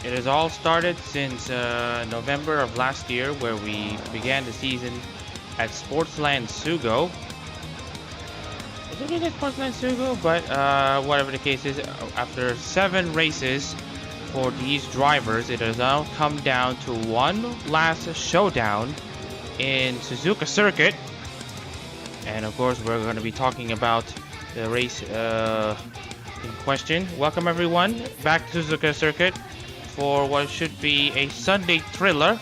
It has all started since November of last year, where we began the season at Sportsland Tsuyo. Is it really Sportsland Tsuyo? But whatever the case is, after 7 races for these drivers, it has now come down to one last showdown in Suzuka circuit. And of course, we're going to be talking about the race in question. Welcome everyone back to Suzuka circuit for what should be a Sunday thriller,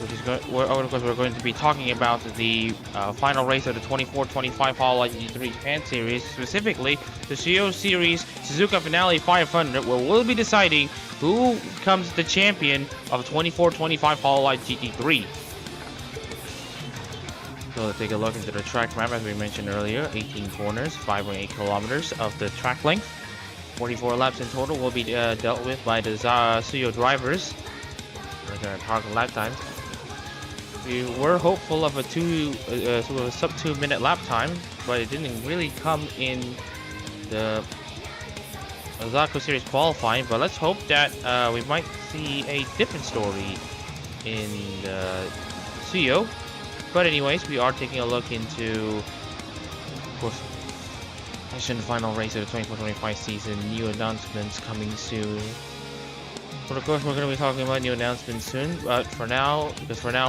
which is of course we're going to be talking about the final race of the 24-25 Hololive GT3 Japan Series, specifically the Tsuyo Series Suzuka Finale 500, where we'll be deciding who becomes the champion of 24-25 Hololive GT3. So let's take a look into the track map. As we mentioned earlier, 18 corners, 5.8 kilometers of the track length. 44 laps in total will be dealt with by the Tsuyo drivers. They're at target lap times. We were hopeful of a sub 2 minute lap time, but it didn't really come in the Akuro Series qualifying. But let's hope that we might see a different story in the Tsuyo. But anyways, we are taking a look into, of course, the final race of the 24-25 season. New announcements coming soon. But of course, we're going to be talking about new announcements soon. But for now,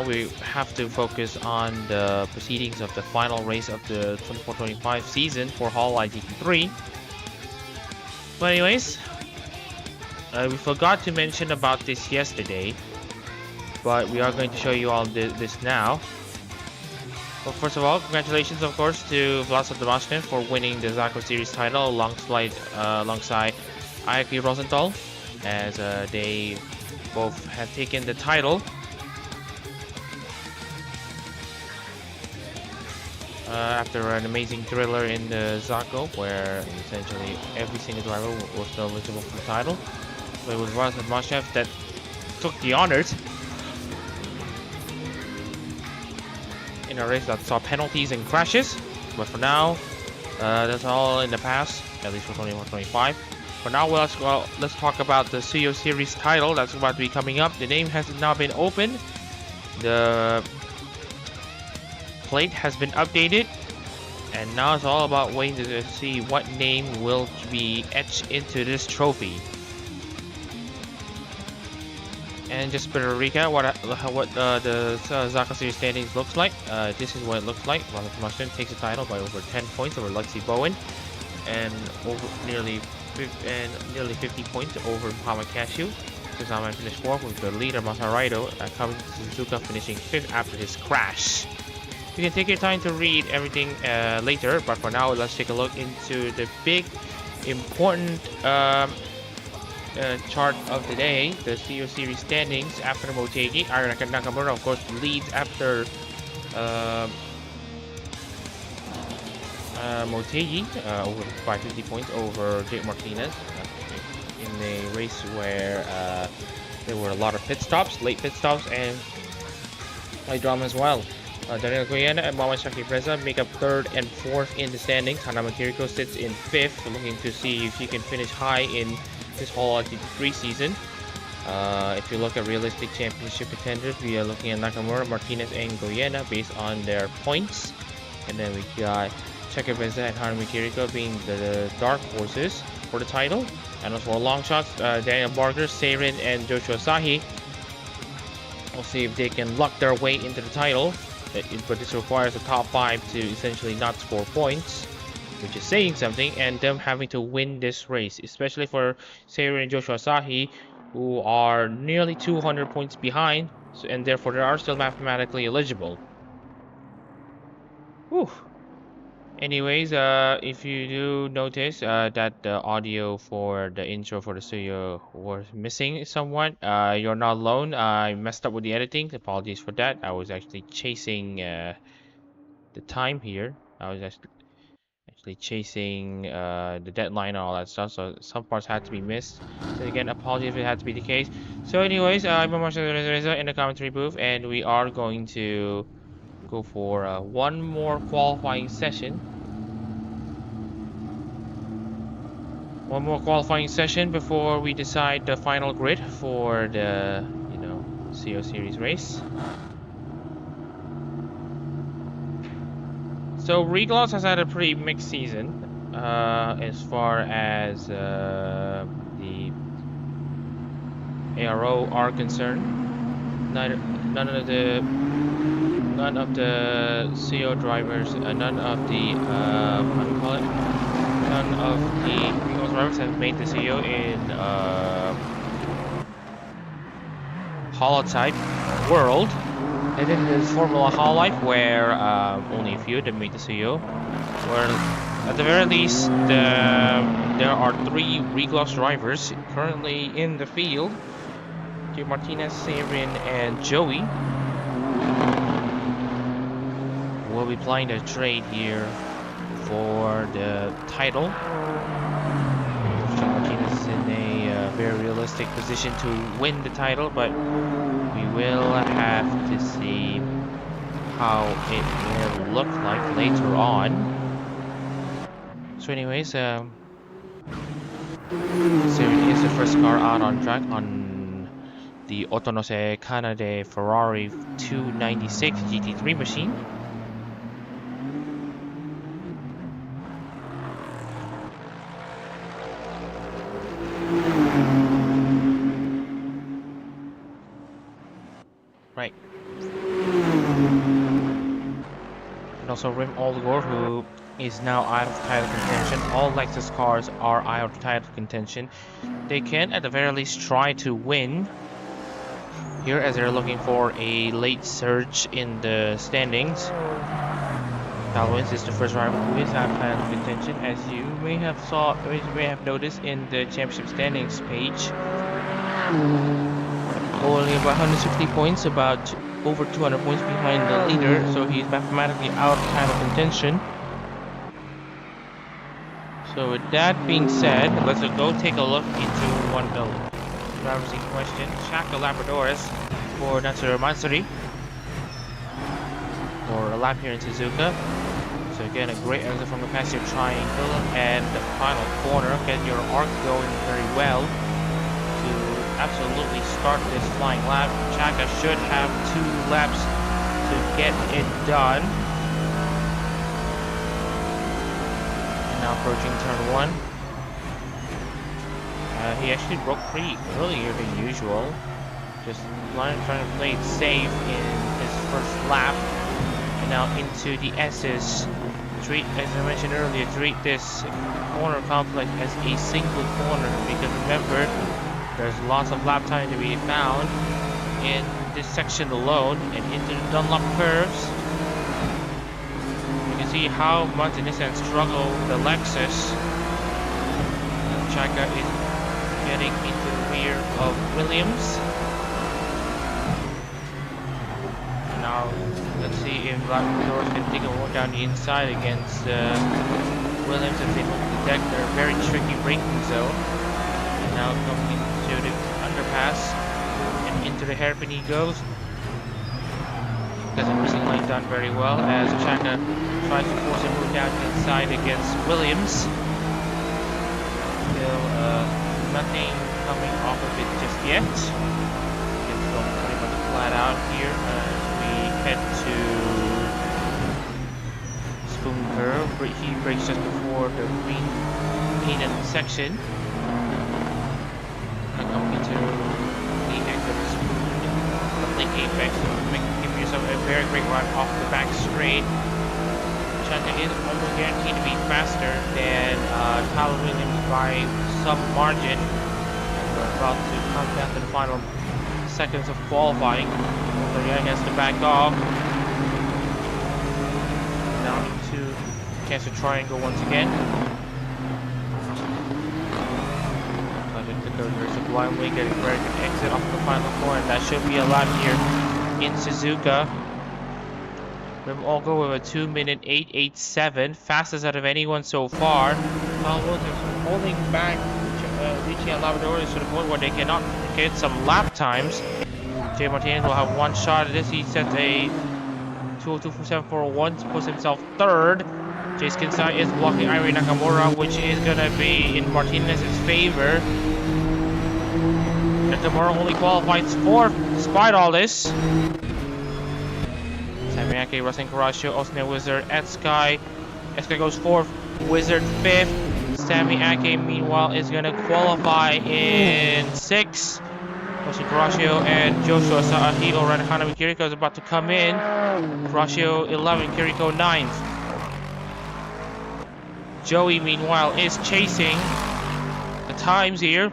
we have to focus on the proceedings of the final race of the 24-25 season for Hololive GT3. But anyways, we forgot to mention about this yesterday, but we are going to show you all this now. Well, first of all, congratulations, of course, to Vlasa Demosthenes for winning the Akuro Series title alongside Ayaki Rosenthal, as they both have taken the title. After an amazing thriller in the Akuro, where essentially every single driver was still eligible for the title. But it was Vlasa Demosthenes that took the honors in a race that saw penalties and crashes. But for now, that's all in the past, at least for 24-25. For now, let's talk about the Tsuyo Series title that's about to be coming up. The name has now been opened. The plate has been updated, and now it's all about waiting to see what name will be etched into this trophy. And just for a recap, what the Akuro Series standings looks like. This is what it looks like. Vlasa Demosthenes takes the title by over 10 points over Lexi Bowen, and over nearly 50 points over Muhammad Cashew. Suzuka finished 4th with the leader Masaraido, coming to Suzuka finishing 5th after his crash. You can take your time to read everything later, but for now, let's take a look into the big, important chart of the day, the Tsuyo Series standings after Motegi. Ayaka Nakamura, of course, leads after Motegi by 50 points over Jake Martinez in a race where there were a lot of late pit stops, and high drama as well. Daniel Goyena and Mama Shaki Preza make up 3rd and 4th in the standings. Hanama Kiriko sits in 5th, looking to see if she can finish high in this whole GT3 season. If you look at realistic championship contenders, we are looking at Nakamura, Martinez, and Goyena based on their points. And then we got Chekabeza and Hanami Kiriko being the dark horses for the title. And as for long shots, Daniel Barker, Seirin, and Joshua Sahi. We'll see if they can luck their way into the title. But this requires a top 5 to essentially not score points, which is saying something, and them having to win this race, especially for Seirin and Joshua Sahi, who are nearly 200 points behind, and therefore they are still mathematically eligible. Whew. Anyways, if you do notice that the audio for the intro for the Tsuyo was missing somewhat, you're not alone. I messed up with the editing. Apologies for that. I was actually chasing the time here. I was actually chasing the deadline and all that stuff, so some parts had to be missed. So again, apologies if it had to be the case. So anyways, I'm in the commentary booth, and we are going to go for one more qualifying session. One more qualifying session before we decide the final grid for the, CO series race. So Regloss has had a pretty mixed season as far as the ARO are concerned. None of the CO drivers, none of the none of the Regloss drivers have made the CO in holotype world. And then there's Formula Hololive, where only a few of them made the CO. Where, at the very least, there are 3 Regloss drivers currently in the field. Jay Martinez, Sarin, and Joey will be playing the trade here for the title. Jay Martinez is in a very realistic position to win the title, but we will have to see how it will look like later on. So anyways, Sarin is the first car out on track on the Otonose Kanade Ferrari 296 GT3 machine. Right. And also Rim Oldgore, who is now out of title contention. All Lexus cars are out of title contention. They can at the very least try to win here, as they're looking for a late surge in the standings. Calvins is the first driver who is out of title contention, as you may have noticed in the championship standings page. Only about 160 points, about over 200 points behind the leader, so he's mathematically out of title contention. So with that being said, let's go take a look into one of the drivers in question. Shaka Labradores for Natsuro Matsuri for a lap here in Suzuka. So again, a great exit from the passive triangle and the final corner. Get your arc going very well to absolutely start this flying lap. Chaka should have 2 laps to get it done. And now approaching turn 1. He actually broke pretty earlier than usual. Just trying to play it safe in his first lap. And now into the S's. Treat, as I mentioned earlier, treat this corner complex as a single corner, because remember, there's lots of lap time to be found in this section alone. And into the Dunlop curves, you can see how much in this sense struggle the Lexus. Chaka is getting into the rear of Williams. And now let's see if Labradors can take a walk down the inside against Williams if they look to detect their very tricky braking zone. And now coming into the underpass and into the hairpin he goes. Doesn't really done very well as Chaka tries to force a move down the inside against Williams. Still nothing coming off of it just yet. It's going pretty much flat out here as we head to Spoon Curve. He brakes just before the green painted section. And coming into the exit of Spoon, the Link Apex, so give yourself a very great run off the back straight. Chaka is almost guaranteed to be faster than Tyler Williams by some margin. And we're about to come down to the final seconds of qualifying. So he has to back off. Now into Cancer Triangle once again. There's a blind wing getting ready to exit off the final corner. That should be a lap here in Suzuka. We've all go with a 2-minute 8.87, fastest out of anyone so far. Tom Williams holding back Ricci and Labradores to the point where they cannot get some lap times. Jay Martinez will have one shot at this. He sets a 202.741 to push himself third. Chase Kinsai is blocking Irene Nakamura, which is gonna be in Martinez's favor. Nakamura only qualifies 4th despite all this. Samiaki, Racing Karasho, Osne Wizard, Sky. Sky goes 4th, Wizard 5th. Sammy Ake, meanwhile, is gonna qualify in 6th. Racing Karasho and Joshua Saahi or Hanami Kiriko is about to come in. Karasho 11, Kiriko 9th. Joey, meanwhile, is chasing the times here.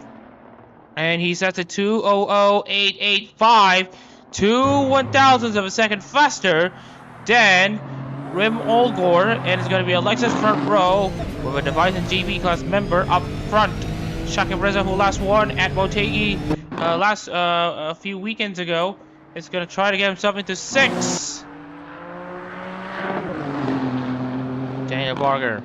And he sets it 2:00.885, 2/1000ths of a second faster than Rim Olgor, and it's going to be a Lexus front row with a Device and GB class member up front. Shakib Reza, who last won at Motegi a few weekends ago, is going to try to get himself into 6th. Daniel Barger,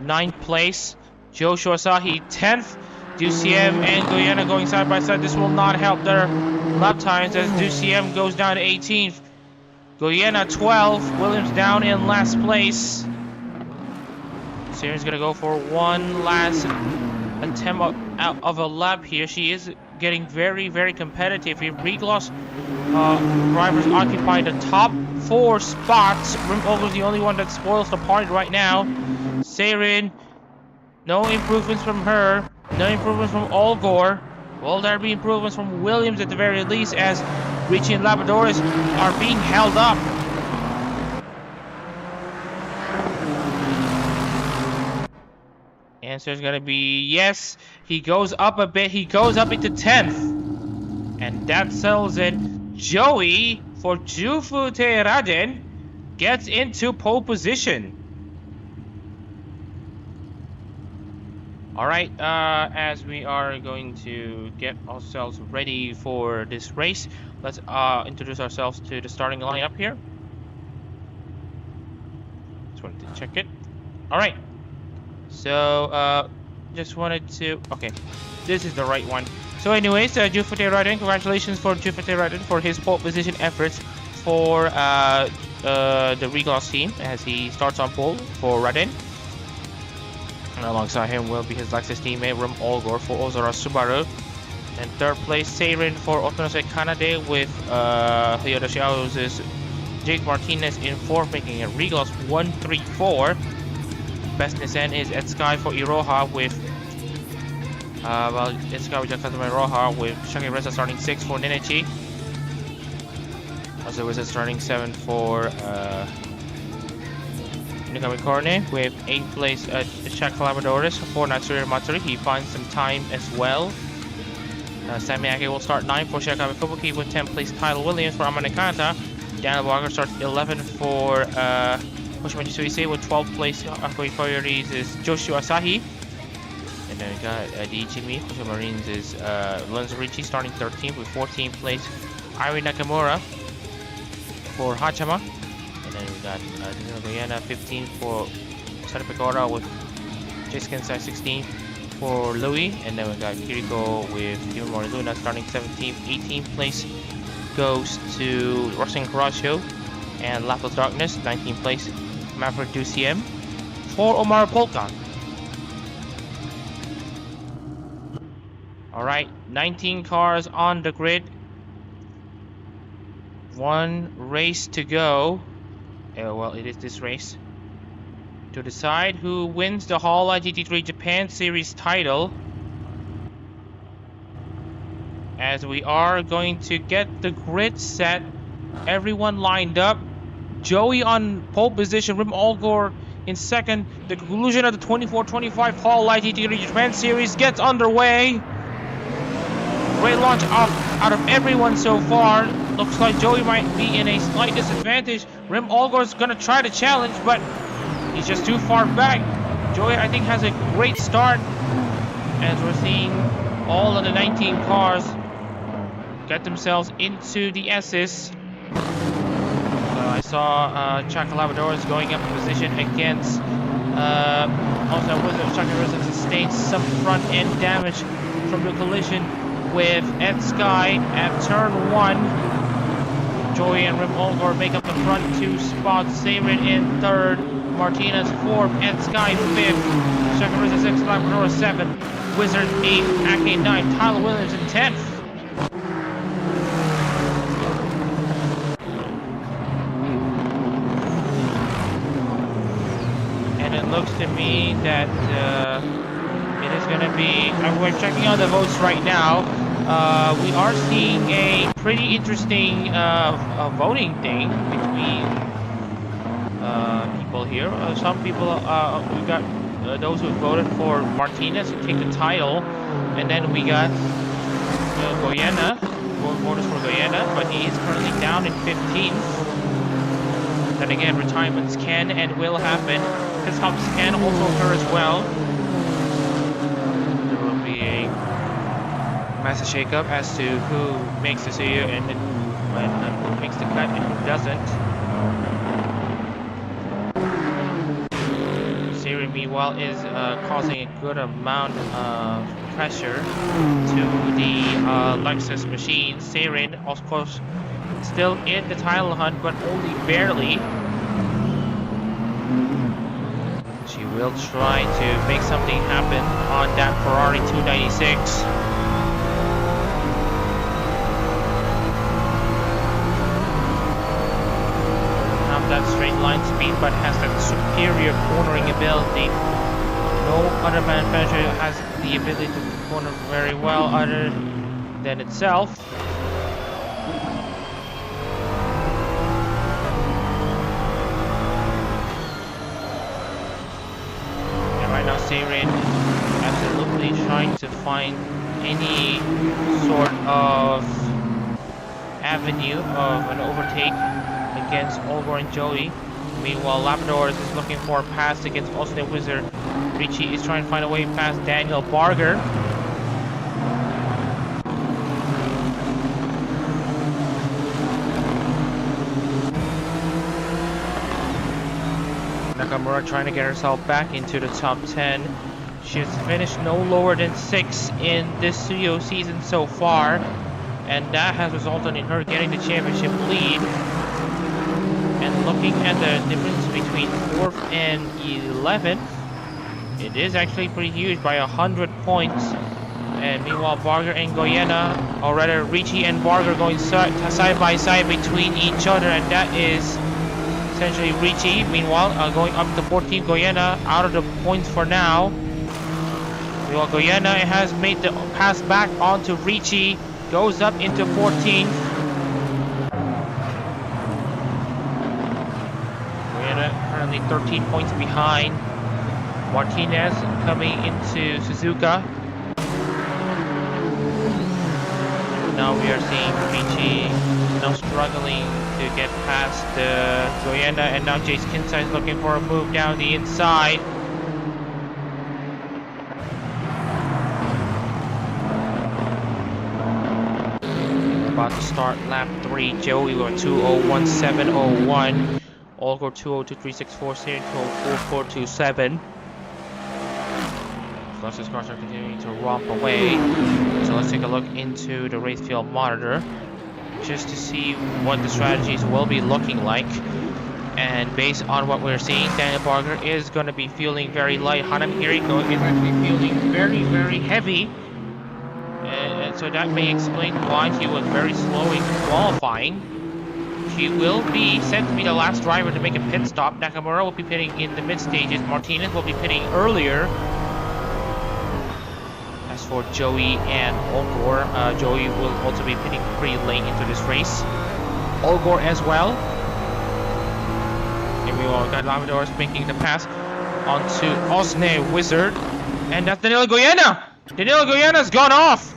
9th place. Joshua Sahi, 10th. DCM and Guyana going side by side. This will not help their lap times as DCM goes down to 18th. Guyana 12th. Williams down in last place. Sarah's gonna go for one last attempt out of a lap here. She is getting very, very competitive here. Regloss drivers occupy the top 4 spots. Rim Olgo's the only one that spoils the party right now. Sarin, no improvements from her. No improvements from Olgor. Will there be improvements from Williams at the very least, as Richie and Labradores are being held up? Answer is gonna be yes. He goes up a bit. He goes up into 10th. And that settles it. Joey for Jufute Raden gets into pole position. Alright, as we are going to get ourselves ready for this race, let's introduce ourselves to the starting lineup here. Just wanted to check it. Alright, so just wanted to, okay, this is the right one. So anyways, Jufute Raden, congratulations for Jufute Raden for his pole position efforts for the Regloss team as he starts on pole for Raden. And alongside him will be his Lexus teammate Rim Olgor for Ozora Subaru. And 3rd place, Seirin for Otonose Kanade with Toyota Shiao's Jake Martinez in 4th, making it Regloss 134. Best Nissan is Sky for Iroha with Sky with Jakazuma Iroha with Shaki Reza starting 6th for Nenechi. Also Reza starting 7th for Nikami Korne with 8th place Shaq Labradores for Natsuri Matsuri. He finds some time as well. Samiaki will start 9th for Shakami Fubuki with 10th place Kyle Williams for Amanekata. Daniel Walker starts 11th for Hoshimachi Suisei with 12th place Akoi Koyori's is Joshua Asahi. And then we got Ichimi, Hosho Marines is Lorenzo Ricci starting 13th with 14th place Irene Nakamura for Hachama. And then we got Guyana 15th for Sarapekora with Jason Kensai 16th for Louis. And then we got Kiriko with Yumori Luna starting 17th. 18th place goes to Racing Karasho and Lapis Darkness. 19th place Maverick DCM for Omar Polka. Alright, 19 cars on the grid. One race to go. Well, it is this race to decide who wins the Hololive GT3 Japan Series title, as we are going to get the grid set, everyone lined up. Joey on pole position, Rim Olgor in 2nd. The conclusion of the 24-25 Hololive GT3 Japan Series gets underway. Great launch out of everyone so far. Looks like Joey might be in a slight disadvantage. Rim Olgor's gonna try to challenge, but he's just too far back. Joey, I think, has a great start, as we're seeing all of the 19 cars get themselves into the S's. I saw Chaka Labradores going up in position against also Chaka Reza sustained some front end damage from the collision with Ed Sky at turn 1. Joey and Rim Olgor make up the front 2 spots. Sarin in 3rd. Martinez 4th, and Sky 5th. Second race 6th, Labrador 7th, Wizard 8th, Ake 9th, Tyler Williams in 10th. And it looks to me that it is going to be, we're checking out the votes right now. We are seeing a pretty interesting voting thing between people here. Some people, we got those who voted for Martinez to take the title, and then we got Goyena, voters for Goyena, but he is currently down in 15th. Then again, retirements can and will happen. Pit stops can also occur as well. There will be a massive shakeup as to who makes the Tsuyo and who makes the cut and who doesn't. Siri, meanwhile, is causing a good amount of pressure to the Lexus machine. Siri, of course, still in the title hunt, but only barely. She will try to make something happen on that Ferrari 296. Have that straight line speed, but has that superior cornering ability. No other manufacturer has the ability to corner very well other than itself. Seirin absolutely trying to find any sort of avenue of an overtake against Olgor and Joey. Meanwhile, Labrador is looking for a pass against Austin Wizard. Richie is trying to find a way past Daniel Barger. Nakamura trying to get herself back into the top 10. She has finished no lower than 6 in this Tsuyo season so far, and that has resulted in her getting the championship lead. And looking at the difference between 4th and 11th, it is actually pretty huge by 100 points. And meanwhile, Barger and Goyena, or rather Richie and Barger, going side by side between each other, and that is essentially Richie. Meanwhile, going up to 14th, Goyena out of the points for now. Meanwhile, Goyena has made the pass back onto Richie, goes up into 14th. Goyena currently 13 points behind. Martinez coming into Suzuka. Now we are seeing Richie now struggling to get past Goyena, and now Jace Kinsai is looking for a move down the inside. About to start lap 3. Joey with 2:01.701. Olgor 2:02.364. Siri 2:04.427. Lexus cars are continuing to romp away. So let's take a look into the race field monitor just to see what the strategies will be looking like. And based on what we're seeing, Daniel Barger is going to be feeling very light. Hanan Hiriko is actually feeling very, very heavy. And so that may explain why he was very slow in qualifying. She will be said to be the last driver to make a pit stop. Nakamura will be pitting in the mid stages. Martinez will be pitting earlier. As for Joey and Olgor, Joey will also be pitting pretty late into this race. Olgor as well. Here we go. Got Labrador making the pass onto Osne Wizard. And that's Danilo Goyena! Danilo Goyena's gone off!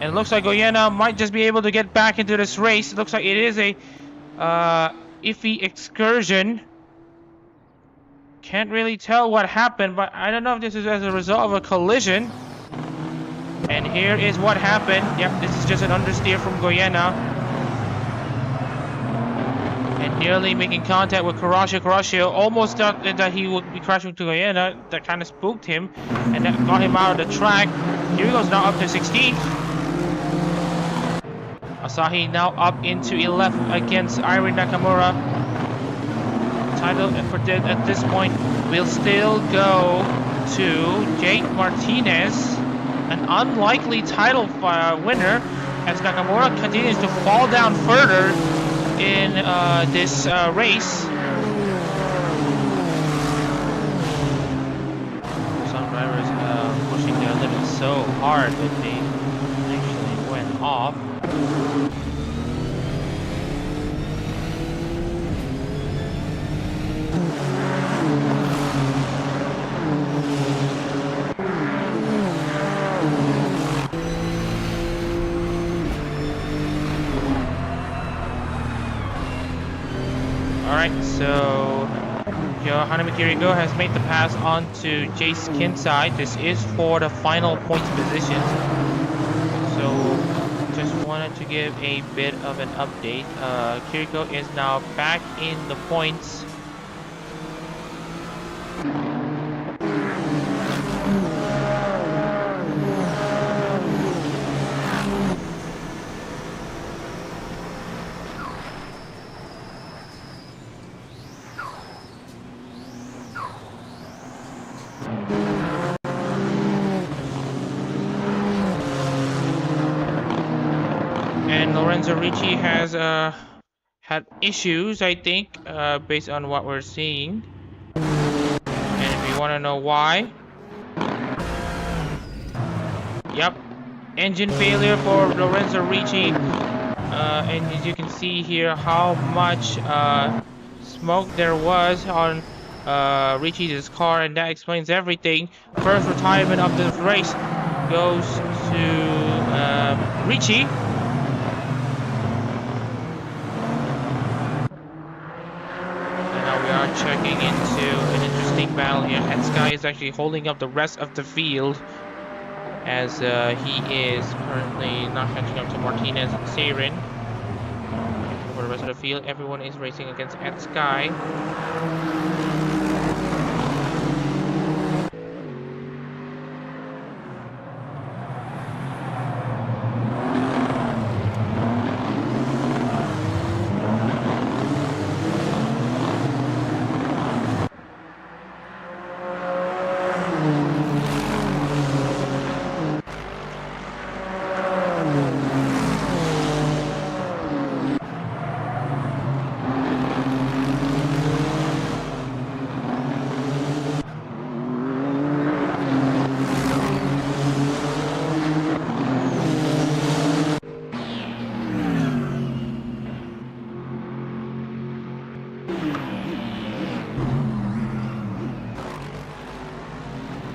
And it looks like Goyena might just be able to get back into this race. It looks like it is a iffy excursion. Can't really tell what happened, but I don't know if this is as a result of a collision. And here is what happened. Yep, this is just an understeer from Goyena. And nearly making contact with Karashio. Karashio almost thought that he would be crashing to Goyena. That kind of spooked him. And that got him out of the track. Here he goes now up to 16th. Asahi now up into 11th against Irene Nakamura. title at this point will still go to Jake Martinez, an unlikely title winner, as Nakamura continues to fall down further in this race. Some drivers pushing their limits so hard that they actually went off. Alright, so Hanami Kirigo has made the pass on to Jace Kinside. This is for the final points position. So just wanted to give a bit of an update. Kirigo is now back in the points. And Lorenzo Ricci has had issues, I think, based on what we're seeing. And if you want to know why, yep, engine failure for Lorenzo Ricci. And as you can see here, how much smoke there was on Ricci's car, and that explains everything. First retirement of the race goes to Ricci. Checking into an interesting battle here. Etsky is actually holding up the rest of the field, as he is currently not catching up to Martinez and Seirin. For the rest of the field, everyone is racing against Etsky.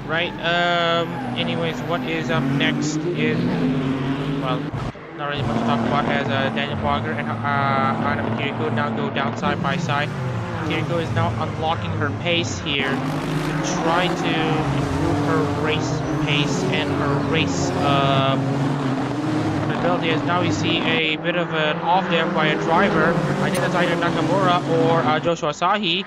Right, anyways, what is up next is, well, not really much to talk about, as Daniel Barger and Hanami Kiriko now go down side by side. Kiriko is now unlocking her pace here to try to improve her race pace and her race ability, as now we see a bit of an off there by a driver. I think that's either Nakamura or Joshua Asahi.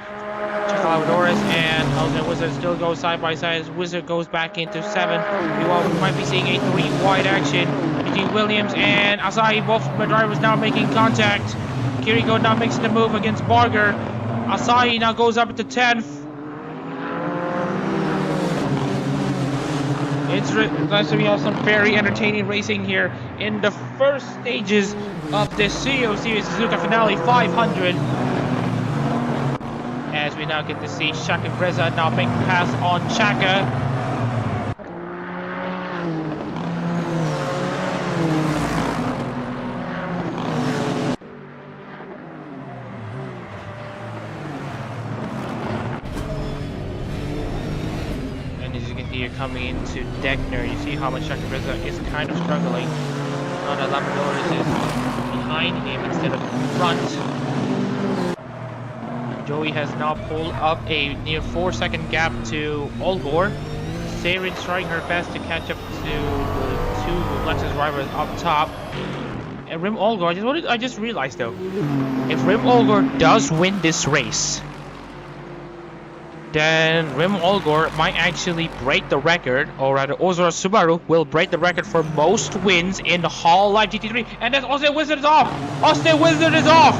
Salvadores and Alden Wizard still go side by side as Wizard goes back into 7. We might be seeing a 3 wide action between Williams and Asahi. Both the drivers now making contact. Kiriko now makes the move against Barger. Asahi now goes up to 10th. It's nice to be have some very entertaining racing here in the first stages of this Tsuyo Series Suzuka Finale 500. As we now get to see Shaka Breza now make the pass on Shaka. And as you can see here coming into Deckner, you see how much Shaka Breza is kind of struggling. Now that Labradores is behind him instead of in front. Joey has now pulled up a near 4-second gap to Olgor. Seirin's trying her best to catch up to the 2 Lexus drivers up top. And Rim Olgor, I just realized though, if Rim Olgor does win this race, then Rim Olgor might actually break the record, or rather Ozora Subaru will break the record for most wins in the Hololive GT3. And then Austin Wizard is off! Austin Wizard is off!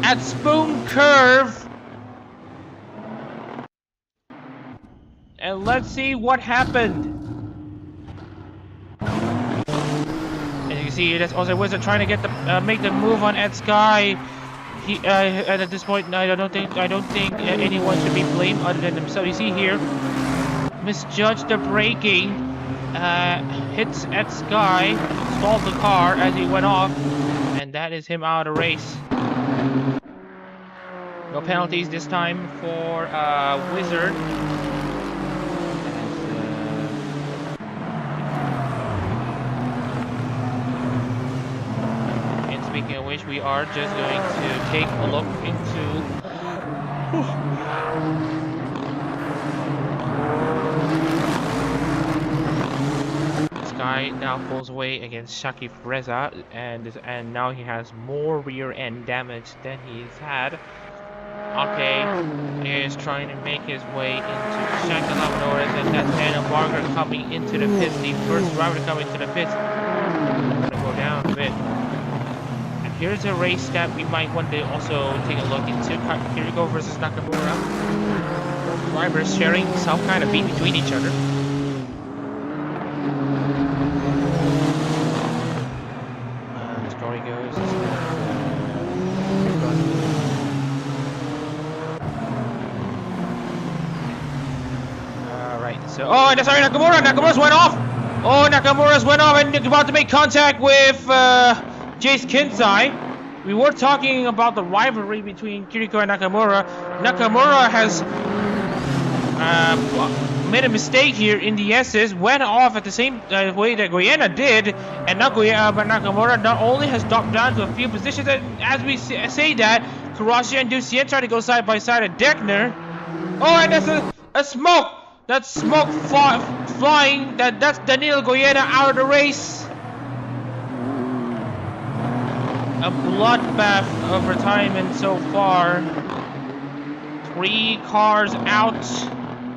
at Spoon Curve. And let's see what happened. And you can see that's also Wizard trying to get the make the move on Ed Sky. He and at this point, I don't think anyone should be blamed other than himself. You see here, misjudged the braking, hits Ed Sky, stalled the car as he went off, and that is him out of the race. No penalties this time for Wizard. Speaking of which, we are just going to take a look into this guy now pulls away against Shakif Reza, and now he has more rear end damage than he's had. Okay, he is trying to make his way into Shaka Labradores, and that's Anna Barger coming into the pits, the first driver to come into the pits. I'm gonna go down a bit. Here's a race that we might want to also take a look into. Kiriko versus Nakamura. Drivers sharing some kind of beat between each other. The story goes. Alright, so. Oh, sorry, Nakamura! Nakamura's went off! Oh, Nakamura's went off and about to make contact with. Jace Kinsai. We were talking about the rivalry between Kiriko and Nakamura. Nakamura has made a mistake here in the S's, went off at the same way that Goyena did, and now Nakamura not only has dropped down to a few positions, and as we say that, Karashi and Ducien try to go side by side at Deckner. Oh, and that's a smoke! That's smoke flying. That's Danilo Goyena out of the race. A bloodbath of retirement so far. 3 cars out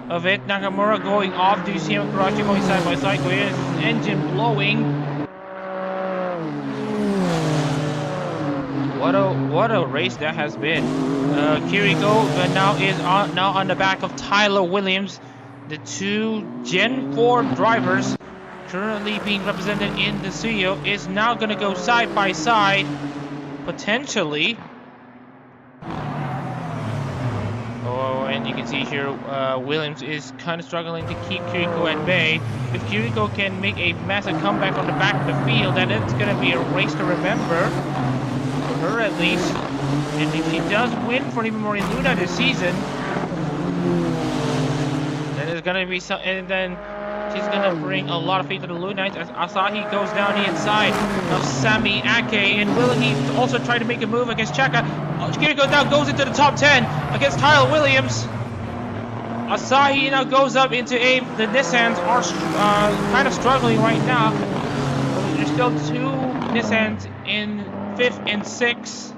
of it. Nakamura going off. Do you see him Karashi going side by side? His engine blowing. What a race that has been. Kiriko now is on the back of Tyler Williams. The 2 Gen 4 drivers currently being represented in the Tsuyo is now going to go side by side, potentially. Oh, and you can see here Williams is kind of struggling to keep Kiriko at bay. If Kiriko can make a massive comeback on the back of the field, then it's going to be a race to remember, for her at least. And if she does win for Imamori Luna this season, then there's going to be some, and then she's gonna bring a lot of faith to the Lunites as Asahi goes down the inside of Sami Ake, and will he also try to make a move against Chaka? Kiriko now goes into the top 10 against Tyler Williams. Asahi now goes up into 8. The Nissans are kind of struggling right now. There's still 2 Nissans in 5th and 6th.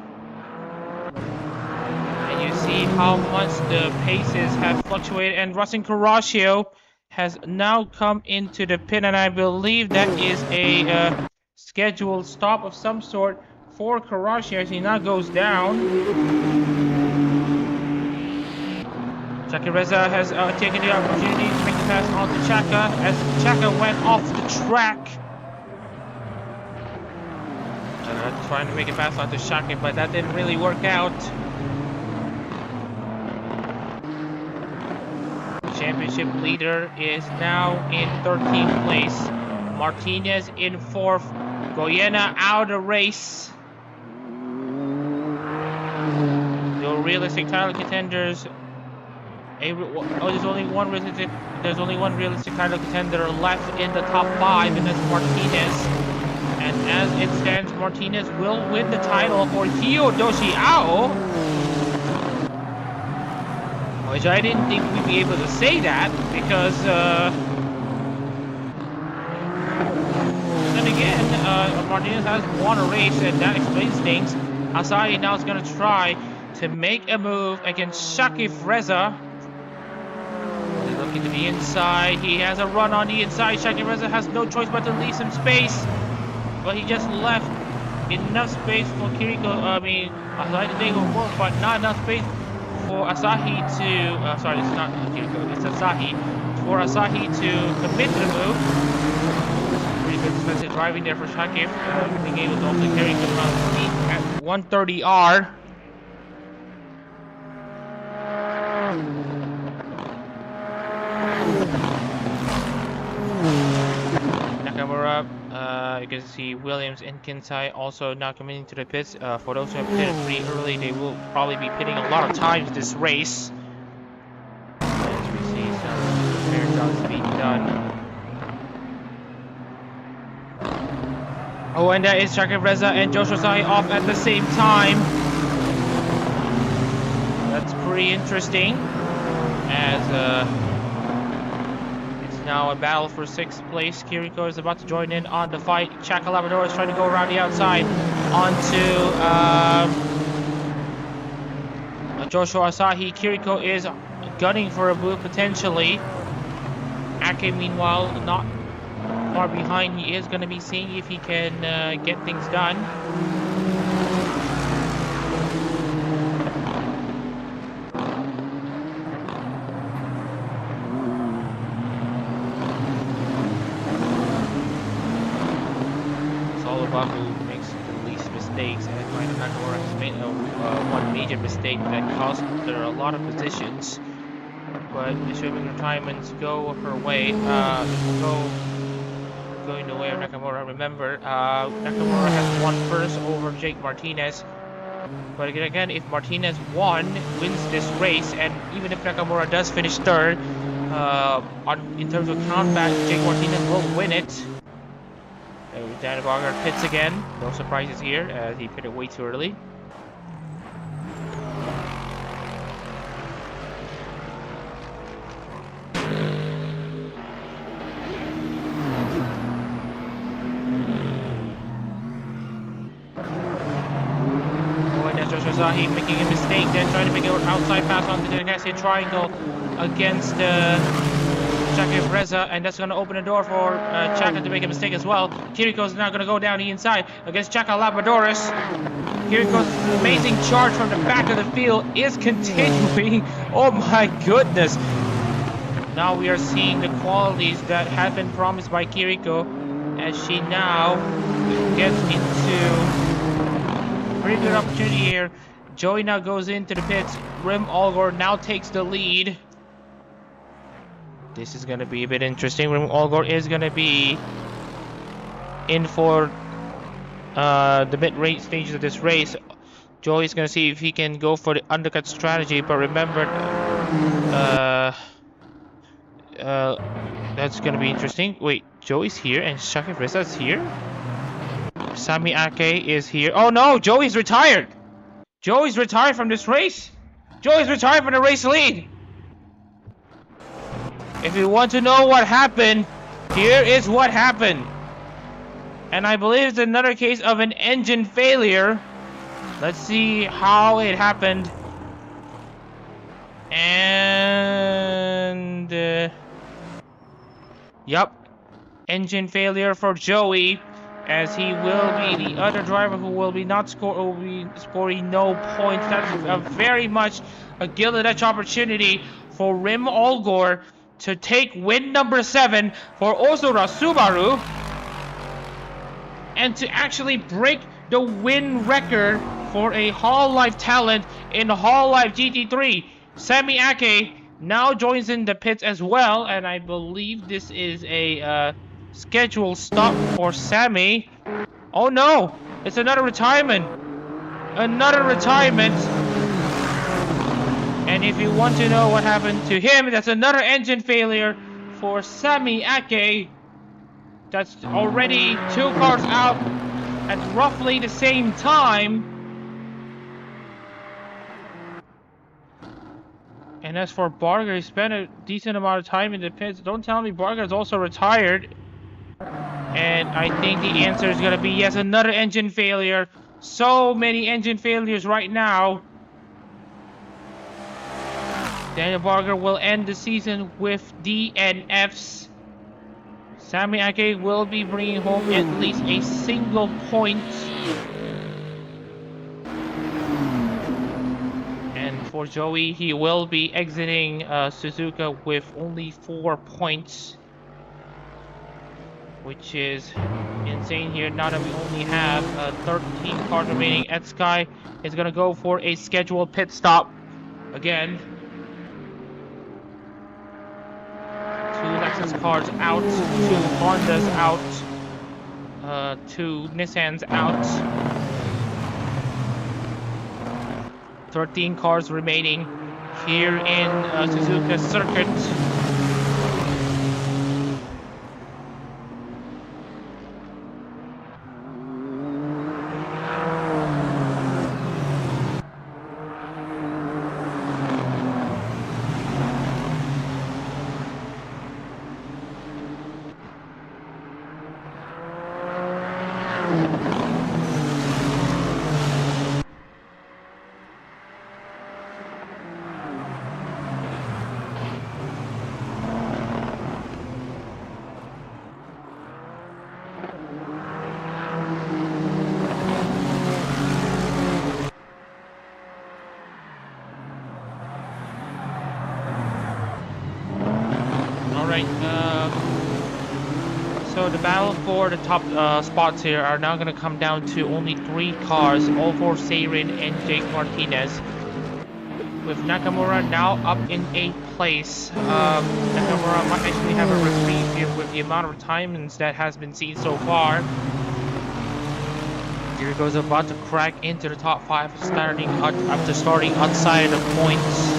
And you see how much the paces have fluctuated, and Russell Carraccio has now come into the pit, and I believe that is a scheduled stop of some sort for Karashi as he now goes down. Chaka Reza has taken the opportunity to make the pass on to Chaka as Chaka went off the track. Trying to make a pass on to Chaka, but that didn't really work out. Championship leader is now in 13th place. Martinez in 4th. Goyena out of race. The realistic title contenders. There's only one realistic title contender left in the top 5, and that's Martinez. And as it stands, Martinez will win the title for Hiyodoshi Ao. Which I didn't think we'd be able to say that, because then again, Martinez has won a race, and that explains things. Asahi now is going to try to make a move against Shakif Reza. He's looking to the inside. He has a run on the inside. Shakif Reza has no choice but to leave some space, but he just left enough space for Kiriko. I mean, Asahi they will work, but not enough space for Asahi to. Sorry, it's not Kiriko. It's Asahi. For Asahi to commit to the move. Pretty good defensive driving there for Shakif. Being able to also carry good amount of speed at 130R. Nakamura, you can see Williams and Kinsai also now coming into the pits. For those who have pitted pretty early, they will probably be pitting a lot of times this race. As we see some repair jobs being done. Oh, and that is Shakib Reza and Joshua Sahi off at the same time. That's pretty interesting. As it's now a battle for 6th place. Kiriko is about to join in on the fight. Chaka Labrador is trying to go around the outside onto Joshua Asahi. Kiriko is gunning for a move potentially. Ake meanwhile not far behind. He is going to be seeing if he can get things done. Who makes the least mistakes, and Nakamura has made one major mistake that cost her a lot of positions. But assuming retirements go her way, going the way of Nakamura. Remember, Nakamura has won first over Jake Martinez. But again, if Martinez wins this race, and even if Nakamura does finish third, in terms of countback, Jake Martinez will win it. Daniel Bogart pits again. No surprises here, as he pitted way too early. He making a mistake, then trying to make an outside pass onto the Nessie triangle against Shakib Reza, and that's going to open the door for Chaka to make a mistake as well. Kiriko's now going to go down the inside against Chaka Labradoris. Kiriko's amazing charge from the back of the field is continuing. Oh my goodness. Now we are seeing the qualities that have been promised by Kiriko as she now gets into a pretty good opportunity here. Joey now goes into the pits. Rim Allgor now takes the lead. This is going to be a bit interesting. Rim Allgor is going to be in for the mid-range stages of this race. Joey is going to see if he can go for the undercut strategy, but remember, that's going to be interesting. Wait, Joey's here and Shakib Reza's here? Sami Ake is here. Oh no, Joey's retired! Joey's retired from this race! Joey's retired from the race lead! If you want to know what happened, here is what happened. And I believe it's another case of an engine failure. Let's see how it happened. And yep, engine failure for Joey, as he will be the other driver who will be scoring no points. That's a very much a gilded edge opportunity for Rim Allgor to take win number 7 for Ozora Subaru, and to actually break the win record for a Hololive talent in Hololive GT3. Sami Ake now joins in the pits as well, and I believe this is a scheduled stop for Sami. Oh no, it's another retirement. Another retirement. And if you want to know what happened to him, that's another engine failure for Sami Ake. That's already 2 cars out at roughly the same time. And as for Barger, he spent a decent amount of time in the pits. Don't tell me Barger is also retired. And I think the answer is going to be yes, another engine failure. So many engine failures right now. Daniel Barger will end the season with DNFs. Sami Ake will be bringing home at least a single point for Joey. He will be exiting Suzuka with only 4 points, which is insane here. Now that we only have 13 cars remaining, Ed Sky is going to go for a scheduled pit stop again. 2 Lexus cars out, 2 Hondas out, 2 Nissans out. 13 cars remaining here in Suzuka circuit. So the battle for the top spots here are now going to come down to only 3 cars, all for Seirin and Jake Martinez. With Nakamura now up in 8th place, Nakamura might actually have a reprieve here with the amount of timings that has been seen so far. Here goes about to crack into the top 5, after starting outside the points.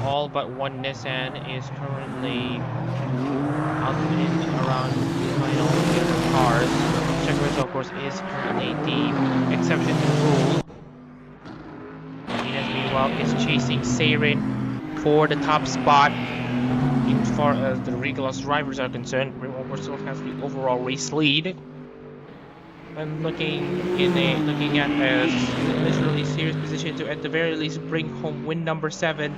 All but one Nissan is currently outwitting around behind all the other cars. Checkers, of course, is currently the exception to the rule. Martinez, meanwhile, is chasing Seirin for the top spot. As far as the Regalos drivers are concerned, Rim still has the overall race lead. I'm looking at a literally serious position to at the very least bring home win number 7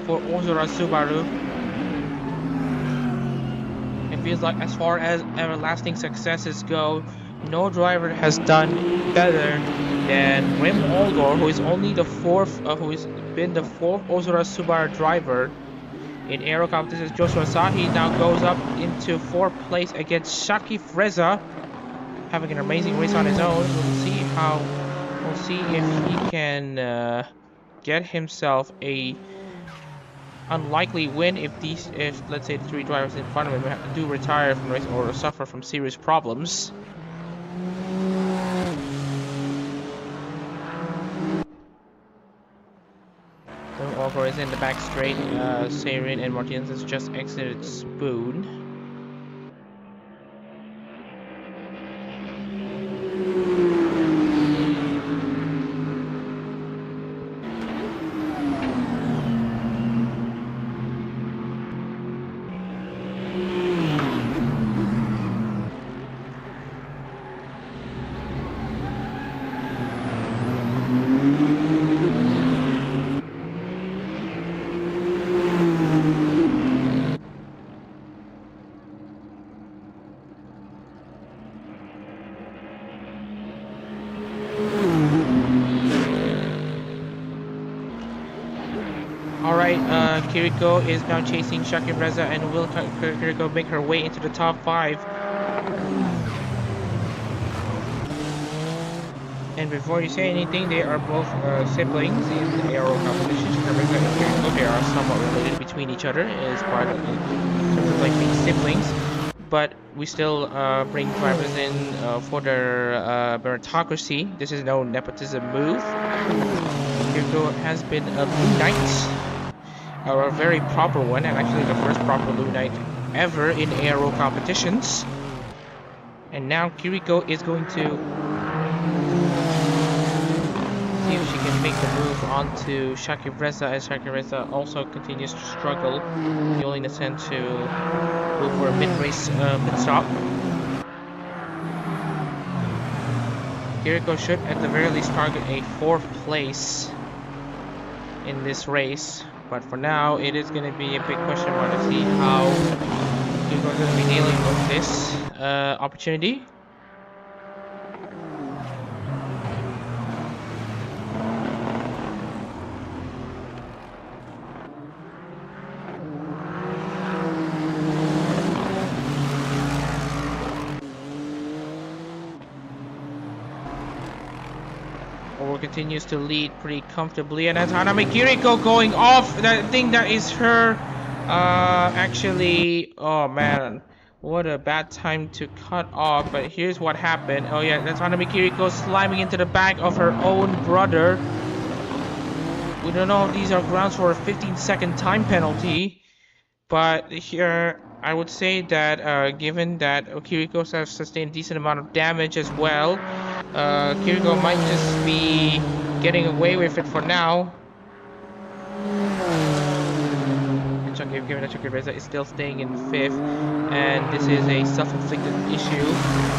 for Ozora Subaru. It feels like as far as everlasting successes go, no driver has done better than Rim Oldor, who is only the 4th, who has been the 4th Ozora Subaru driver in aero competitions. Joshua Sahi now goes up into 4th place against Shaki Freza, having an amazing race on his own. We'll see if he can get himself a unlikely win if let's say the 3 drivers in front of him do retire from the race or suffer from serious problems. Walker is in the back straight. Seirin and Martinez has just exited Spoon. Kiriko is now chasing Shaki Reza, and will Kiriko make her way into the top 5? And before you say anything, they are both siblings in the aero competition. Reza and Kiriko, they are somewhat related between each other, as part of in terms of like being siblings. But we still bring drivers in for their meritocracy. This is no nepotism move. Kiriko has been a Blue Knight. A very proper one, and actually the first proper Blue Knight ever in aero competitions. And now Kiriko is going to see if she can make the move onto Shaki Reza, as Shaki Reza also continues to struggle. The only Nissan to go for a mid-race pit stop. Kiriko should at the very least target a 4th place in this race, but for now it is going to be a big question mark to see how Kiriko is going to be dealing with this opportunity. Continues to lead pretty comfortably, and that's Hanami Kiriko going off. That thing that is her actually, oh man, what a bad time to cut off. But here's what happened. Oh yeah, that's Hanami Kiriko slamming into the back of her own brother. We don't know if these are grounds for a 15-second time penalty, but here I would say that given that Kiriko has sustained a decent amount of damage as well, Kiriko might just be getting away with it for now. Given that Chunky Reza is still staying in 5th, and this is a self-inflicted issue,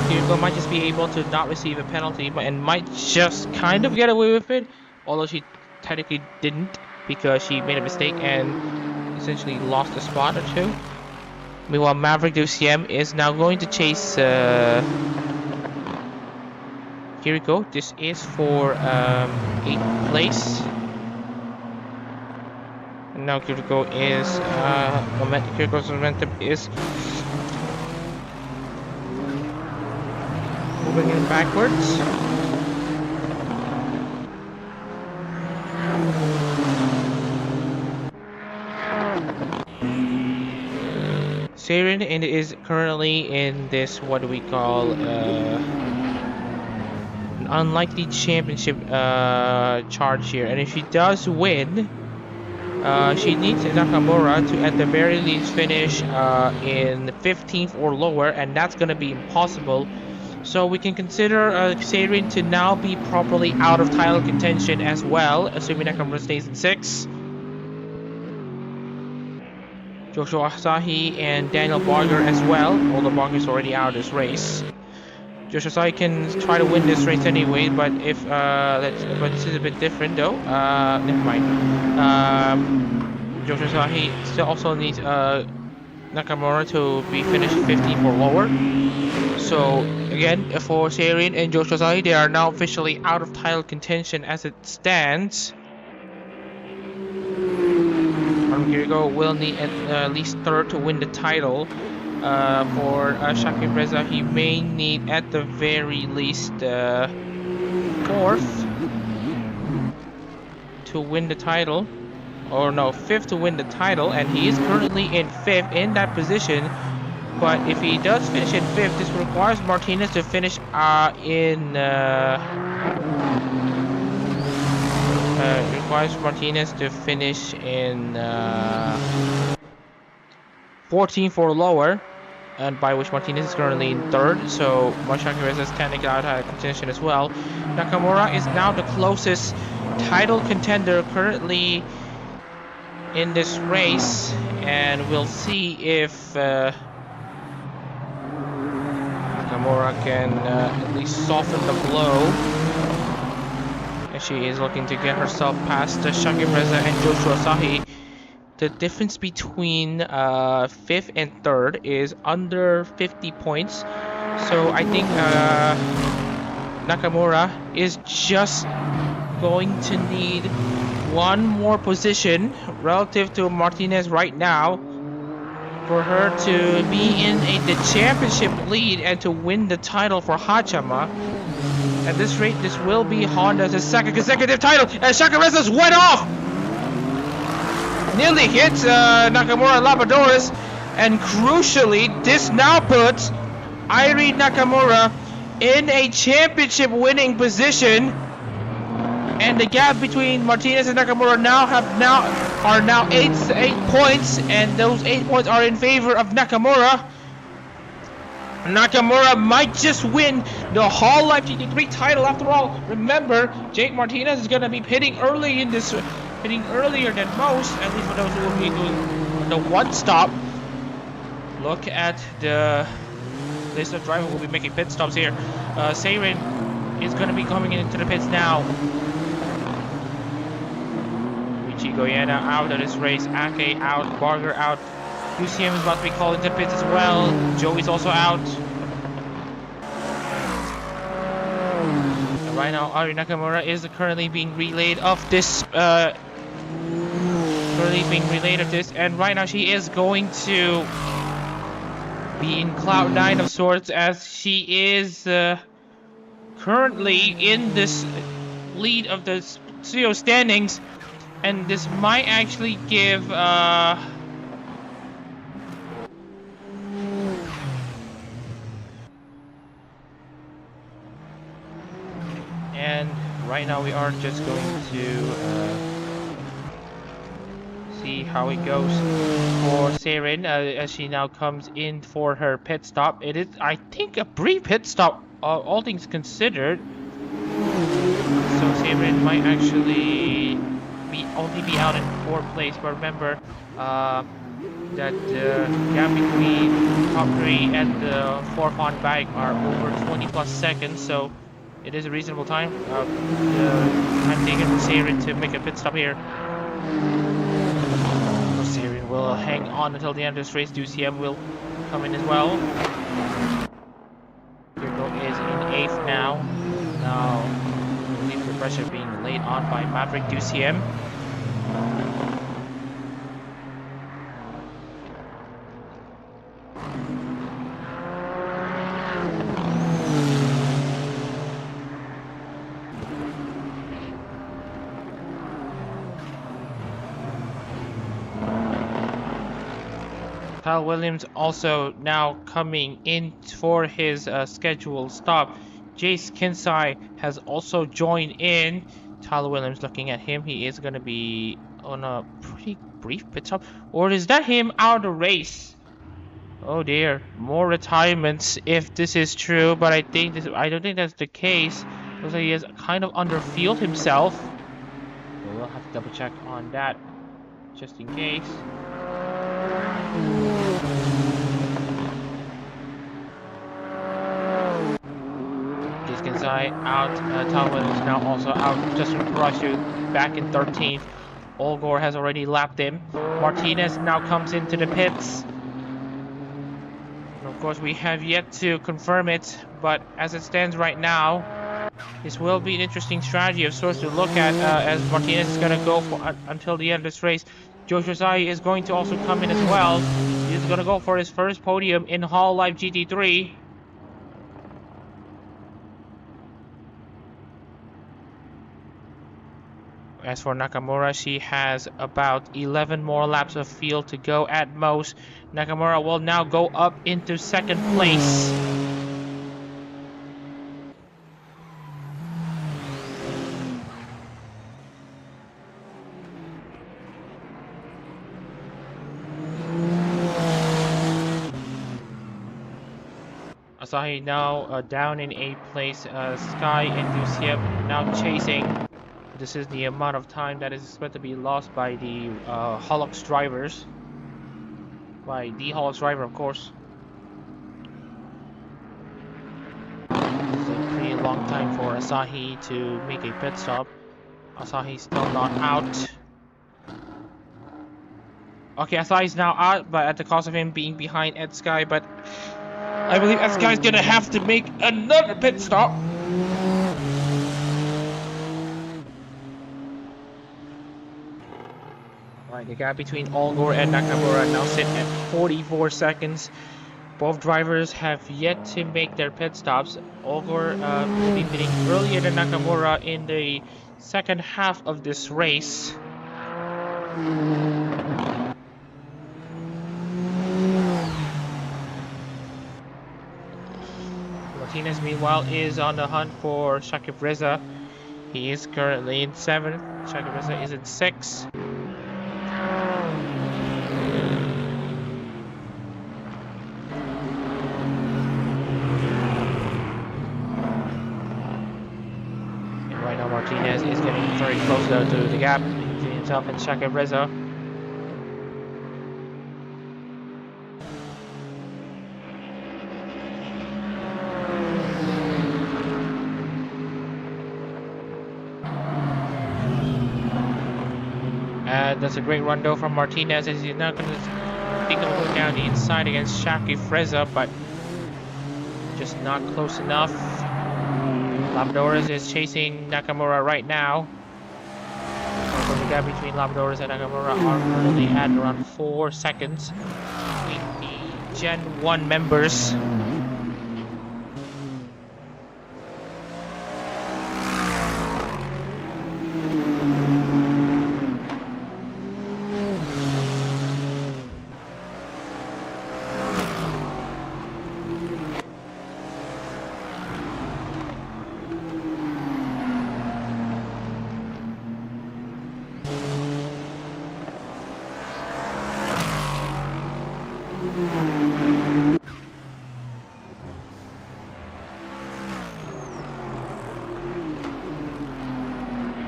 Kiriko might just be able to not receive a penalty, and might just kind of get away with it, although she technically didn't, because she made a mistake and essentially lost a spot or two. Meanwhile, Maverick DCM is now going to chase Kiriko. This is for 8th place. And now Kiriko is Kiriko's momentum is moving in backwards. Seirin is currently in this, what do we call, an unlikely championship charge here, and if she does win, she needs Nakamura to at the very least finish in 15th or lower, and that's going to be impossible. So we can consider Seirin to now be properly out of title contention as well, assuming Nakamura stays in 6th. Joshua Asahi and Daniel Barger as well, although Barger is already out of this race. Joshua Asahi can try to win this race anyway, but if but this is a bit different though. Never mind. Joshua Asahi still also needs Nakamura to be finished 15th or lower. So again, for Seirin and Joshua Asahi, they are now officially out of title contention as it stands. Kiriko will need at least 3rd to win the title. For Shaki Reza, he may need at the very least 4th to win the title, or no, 5th to win the title, and he is currently in 5th in that position. But if he does finish in 5th, this requires Martinez to finish requires Martinez to finish in 14th or lower, and by which Martinez is currently in 3rd, so Shaki Reza is technically out of contention as well. Nakamura is now the closest title contender currently in this race, and we'll see if Nakamura can at least soften the blow. And she is looking to get herself past Shaki Reza and Joshua Asahi. The difference between 5th and 3rd is under 50 points. So I think Nakamura is just going to need one more position relative to Martinez right now for her to be in the championship lead and to win the title for Hachama. At this rate, this will be Honda's 2nd consecutive title, and Shaki Reza's went off! Nearly hits Nakamura Labradores, and crucially, this now puts Irene Nakamura in a championship winning position, and the gap between Martinez and Nakamura are now 8 points, and those 8 points are in favor of Nakamura. Nakamura might just win the Hololive GT3 title after all. Remember, Jake Martinez is going to be pitting earlier than most, at least for those who will be doing the one stop. Look at the list of drivers who will be making pit stops here. Seirin is going to be coming into the pits now. Richie Goyena out of this race. Ake out. Barger out. UCM is about to be called into the pits as well. Joey's also out. And right now, Ari Nakamura is currently being relayed of this. And right now she is going to be in cloud 9 of sorts, as she is currently in this lead of the Tsuyo standings, and this might actually give and right now we are just going to see how it goes for Saren as she now comes in for her pit stop. It is, I think, a brief pit stop, all things considered. So Saren might actually only be out in 4th place, but remember that the gap between top 3 and the 4th on bike are over 20 plus seconds, so it is a reasonable time. I'm taking for Saren to make a pit stop here. Saren will hang on until the end of this race. DCM will come in as well. Kirko is in 8th now. Now, I believe the pressure being laid on by Maverick DCM. Kyle Williams also now coming in for his scheduled stop. Jace Kinsai has also joined in. Tyler Williams looking at him. He is going to be on a pretty brief pit stop. Or is that him out of the race? Oh dear. More retirements if this is true. But I don't think that's the case. Looks like he is kind of under field himself. So we'll have to double check on that just in case. Kinsai out, Tom Williams now also out. Justin Parashu back in 13th. Olgor has already lapped him. Martinez now comes into the pits. And of course, we have yet to confirm it, but as it stands right now, this will be an interesting strategy of sorts to look at as Martinez is going to go for until the end of this race. Joshua Sai is going to also come in as well. He's going to go for his first podium in Hololive GT3. As for Nakamura, she has about 11 more laps of field to go at most. Nakamura will now go up into 2nd place. Asahi now down in 8th place. Sky and Lucia now chasing. This is the amount of time that is expected to be lost by the Holux drivers. By the Holux driver, of course. It's a pretty long time for Asahi to make a pit stop. Asahi's still not out. Okay, Asahi's now out, but at the cost of him being behind Ed Sky. But I believe Ed Sky's gonna have to make another pit stop. Right, the gap between Olgor and Nakamura now sit at 44 seconds. Both drivers have yet to make their pit stops. Olgor will be pitting earlier than Nakamura in the second half of this race. Martinez, meanwhile, is on the hunt for Shakib Reza. He is currently in 7th. Shakib Reza is in 6th. And right now, Martinez is getting very close though to the gap between himself and Shakib Reza. That's a great run though from Martinez, as he's not going to think of going down the inside against Shaki Freza, but just not close enough. Labradores is chasing Nakamura right now. So the gap between Labradores and Nakamura are currently at around 4 seconds between the Gen 1 members.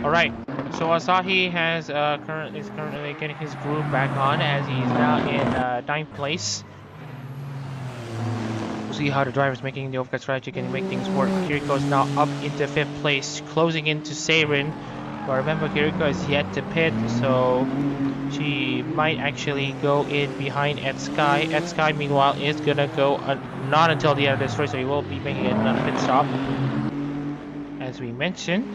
Alright, so Asahi is currently getting his groove back on, as he's now in 9th place. We'll see how the driver is making the overcut strategy can make things work. Kiriko is now up into 5th place, closing into Seirin. But remember, Kiriko is yet to pit, so she might actually go in behind Ed Sky. Ed Sky, meanwhile, is gonna go not until the end of this race, so he will be making another pit stop, as we mentioned.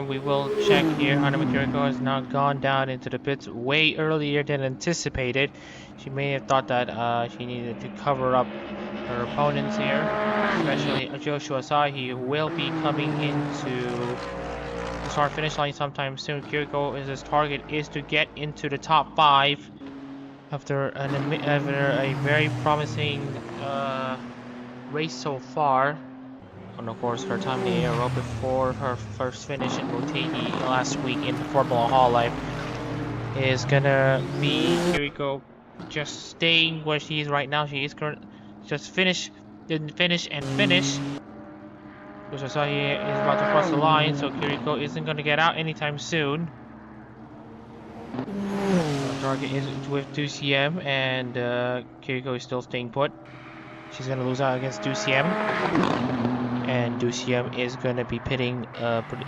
We will check here. Hana Kiriko has now gone down into the pits way earlier than anticipated. She may have thought that she needed to cover up her opponents here, especially Joshua Asahi, who will be coming into the start-finish line sometime soon. Kiriko's target is to get into the top 5 after a very promising race so far. And of course, her time in the aero before her first finish in Motegi last week in Formula Hololive is gonna be Kiriko just staying where she is right now. She is just didn't finish. Because Asahi is about to cross the line, so Kiriko isn't gonna get out anytime soon. The target is with 2CM, and Kiriko is still staying put. She's gonna lose out against 2CM. And 2CM is going to be pitting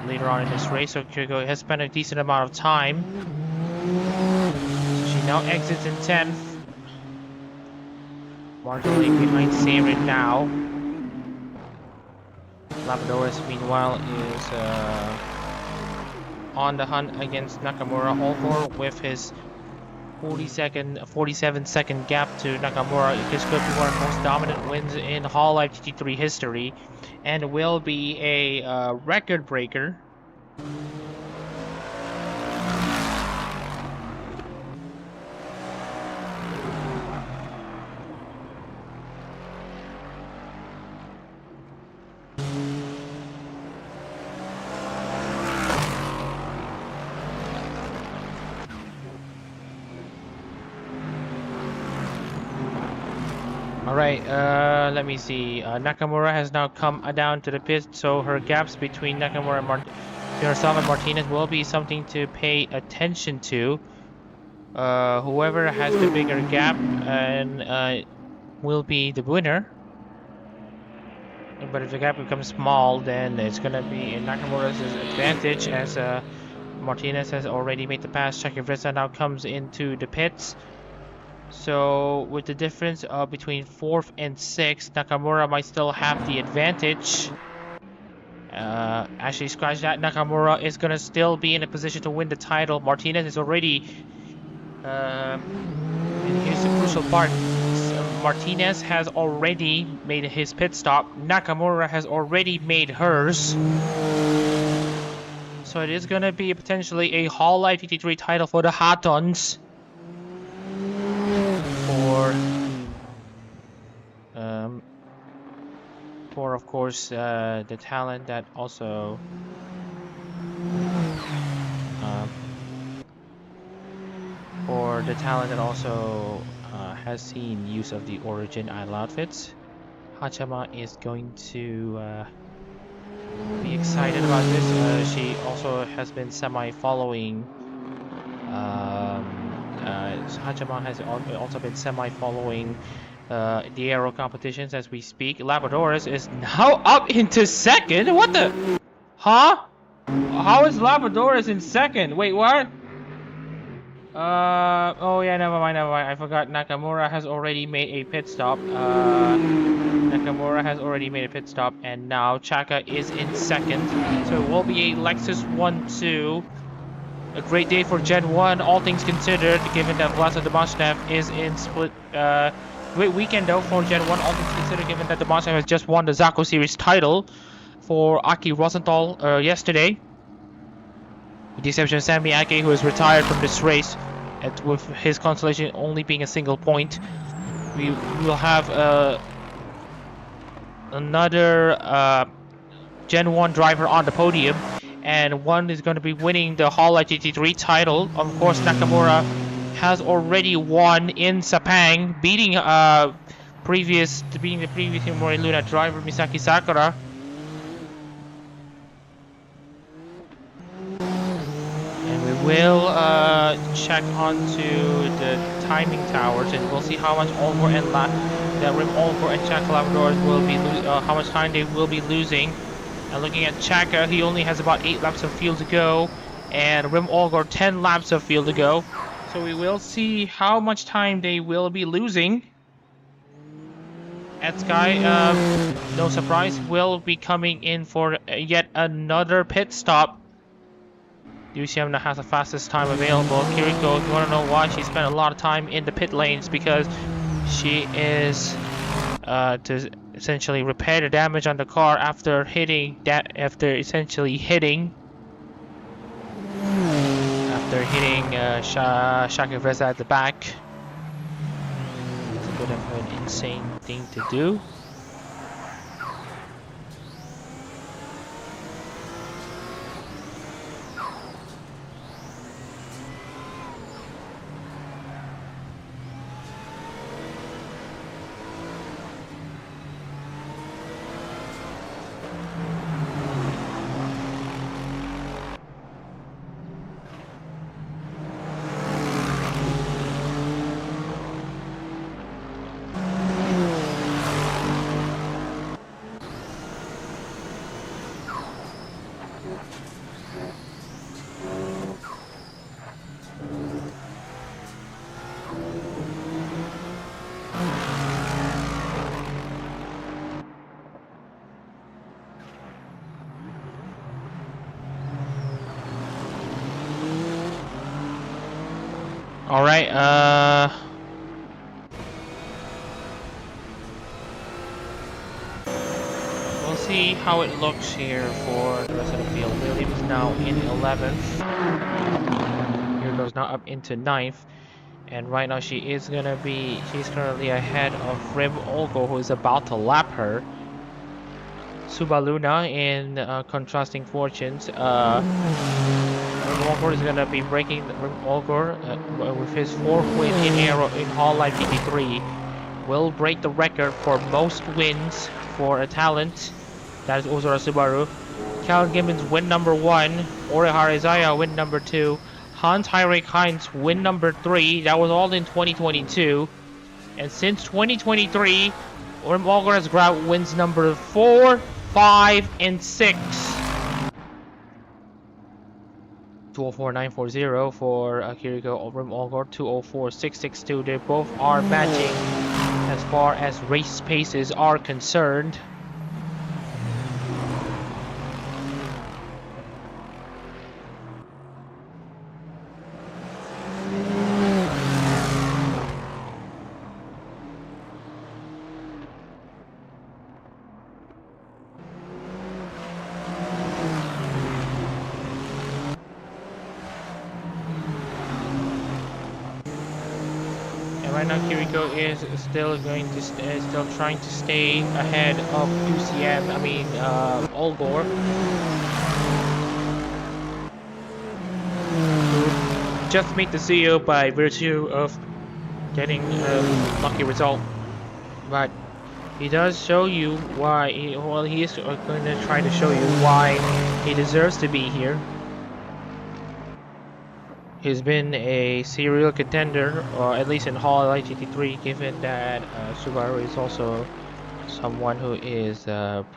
later on in this race, so Kiriko has spent a decent amount of time. So she now exits in 10th, marginally behind Seirin now. Labradores, meanwhile, is on the hunt against Nakamura. All with his 47-second gap to Nakamura. This could be one of the most dominant wins in Hololive GT3 history, and will be a record breaker. Alright, let me see. Nakamura has now come down to the pit, so her gaps between Nakamura and herself and Martinez will be something to pay attention to. Whoever has the bigger gap and will be the winner. But if the gap becomes small, then it's going to be in Nakamura's advantage, as Martinez has already made the pass. Shaki Freza now comes into the pits. So with the difference between 4th and 6th, Nakamura might still have the advantage. Actually, scratch that. Nakamura is going to still be in a position to win the title. Martinez is already... and here's the crucial part. Martinez has already made his pit stop. Nakamura has already made hers. So it is going to be potentially a Hololive GT3 title for the Hattons. For of course the talent that also has seen use of the Origin idle outfits. Hachama is going to be excited about this. She also has been semi-following. Hachama has also been semi-following the aero competitions as we speak. Labradorus is now up into second. What the? Huh? How is Labradorus in second? Wait, what? Oh yeah, never mind. I forgot. Nakamura has already made a pit stop. And now Chaka is in second. So it will be a Lexus 1-2. A great day for Gen 1, all things considered, given that Vlasa Demashnev is in split. Great weekend though for Gen 1, all things considered, given that Demashnev has just won the Zako Series title for Aki Rosenthal yesterday. With the exception of Sami Ake, who has retired from this race, with his consolation only being a single point. We will have another Gen 1 driver on the podium, and one is going to be winning the Hololive GT3 title. Of course, Nakamura has already won in Sepang, beating the previous Himori Luna driver Misaki Sakura. And we will check onto the timing towers, and we'll see how much Olgor and Rim Olgor and Chaka Labrador will be how much time they will be losing. And looking at Chaka, he only has about 8 laps of field to go, and Rim Olgor 10 laps of field to go. So we will see how much time they will be losing. At Sky, no surprise, will be coming in for yet another pit stop. UCM now has the fastest time available. Kiriko, if you want to know why, she spent a lot of time in the pit lanes because she is to essentially repair the damage on the car after essentially hitting Shaka Vreza at the back. It's a bit of an insane thing to do. All right, we'll see how it looks here for the rest of the field. Williams is now in 11th. Here goes now up into 9th. And right now she's currently ahead of Rim Olgo, who is about to lap her. Subaluna in contrasting fortunes. Rim Olgor is going to be breaking Rim Olgor with his 4th win in Hololive GT3. Will break the record for most wins for a talent. That is Ozora Subaru. Cal Gibbons win number 1. Orihara Izaya win number 2. Hans Heinrich Heinz win number 3. That was all in 2022. And since 2023, Rim Olgor has grabbed wins number 4, 5, and 6. 204.940 for Kiriko Rim Olgor, 204.662. They both are matching as far as race paces are concerned. And right now Kiriko is still still trying to stay ahead of UCM. I mean, Olgor. Just made the Tsuyo by virtue of getting a lucky result, but he does show you why. He is going to try to show you why he deserves to be here. He's been a serial contender, or at least in Hololive GT3, given that Subaru is also someone who is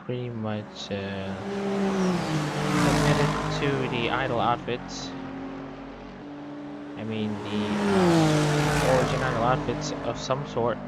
pretty much committed to the idol outfits. I mean, the original outfits of some sort.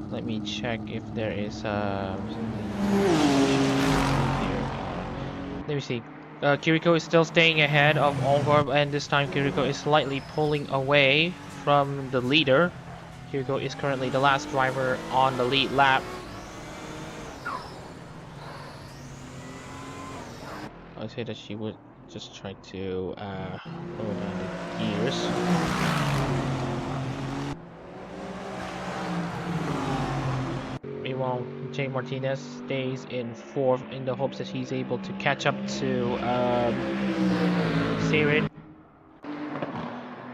Let me check if there is something here. Let me see. Kiriko is still staying ahead of Olgor, and this time Kiriko is slightly pulling away from the leader. Kiriko is currently the last driver on the lead lap. I'd say that she would just try to lower down the gears. Meanwhile, Jay Martinez stays in 4th in the hopes that he's able to catch up to Seirin.